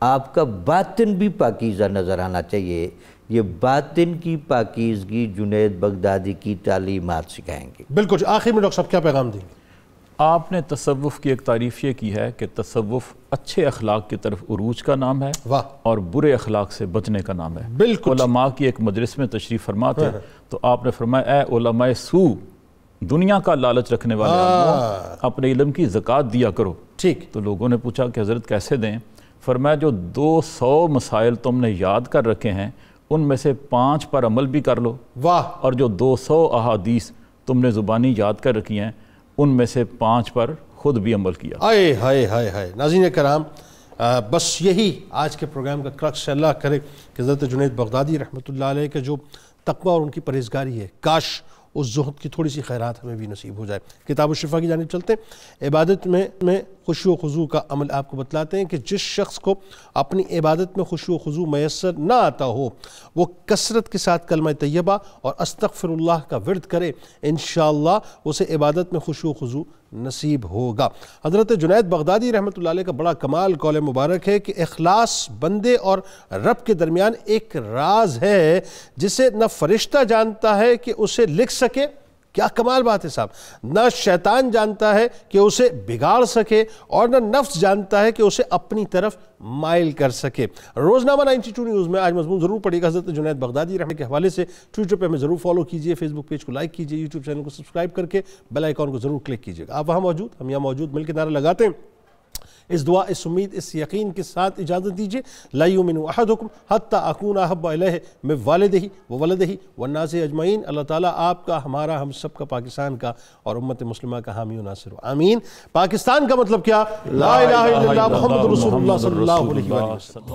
آپ کا باطن بھی پاکیزہ نظر آنا چاہیے۔ یہ باطن کی پاکیزگی جنید بغدادی کی تعلیمات سکھائیں گے۔
بالکل۔ آخر میں ڈاکٹر صاحب کیا پیغام دیں گے؟
آپ نے تصوف کی ایک تعریف یہ کی ہے کہ تصوف اچھے اخلاق کی طرف عروج کا نام ہے اور برے اخلاق سے بچنے کا نام ہے۔
بالکل۔
علماء کی ایک مجلس میں تشریف فرما تھے تو آپ نے فرمایا اے علماء سو، دنیا کا لالچ رکھنے والے آدموں، اپنے علم کی زکوٰۃ دیا کرو۔
ٹھیک۔
تو لوگوں نے پوچھا کہ حضرت کیسے دیں؟ فرمایا جو 200 مسائل تم نے یاد کر رکھے ہیں ان میں سے 5 پر عمل بھی کر لو، اور جو 200 احادیث تم نے زبانی یاد کر رکھی ہیں ان میں سے 5 پر خود بھی عمل کیا۔
آئے ہائے ہائے ہائے۔ ناظرین کرام، بس یہی آج کے پروگرام کا کرکس ہے۔ اللہ کرے کہ حضرت جنید بغدادی رحمۃ اللہ علیہ کا جو تقویٰ اور ان کی پرہیزگاری ہے، کاش اس زہد کی تھوڑی سی خیرات ہمیں بھی نصیب ہو جائے۔ کتاب الشفا کی جانب چلتے ہیں۔ عبادت میں خشوع و خضوع کا عمل آپ کو بتلاتے ہیں کہ جس شخص کو اپنی عبادت میں خشوع و خضوع میسر نہ آتا ہو وہ کثرت کے ساتھ کلمہ طیبہ اور استغفر اللہ کا ورد کرے، انشاءاللہ اسے عبادت میں خشوع و خضوع نصیب ہوگا۔ حضرت جنید بغدادی رحمۃ اللہ علیہ کا بڑا کمال قول مبارک ہے کہ اخلاص بندے اور رب کے درمیان ایک راز ہے جسے نہ فرشتہ جانتا ہے کہ اسے لکھ سکے، کیا کمال بات ہے صاحب، نہ شیطان جانتا ہے کہ اسے بگاڑ سکے اور نہ نفس جانتا ہے کہ اسے اپنی طرف مائل کر سکے۔ روزنامہ 92 نیوز میں آج مضمون ضرور پڑھیے گا حضرت جنید بغدادی رحمۃ کے حوالے سے۔ ٹویٹر پہ ہمیں ضرور فالو کیجئے، فیس بک پیج کو لائک کیجئے، یوٹیوب چینل کو سبسکرائب کر کے بیل آئیکن کو ضرور کلک کیجئے گا۔ آپ وہاں موجود، ہم یہاں موجود، مل کے نعرہ لگاتے ہیں۔ اس دعا، اس امید، اس یقین کے ساتھ اجازت دیجیے، لا یؤمن احدکم حتی اکون احب الیہ من والدہ وولدہ والناس اجمعین۔ اللہ تعالیٰ آپ کا، ہمارا، ہم سب کا، پاکستان کا اور امت مسلمہ کا حامی و ناصر ہو، آمین۔ پاکستان کا مطلب کیا؟ لا الہ الا اللہ محمد رسول اللہ صلی اللہ علیہ وسلم۔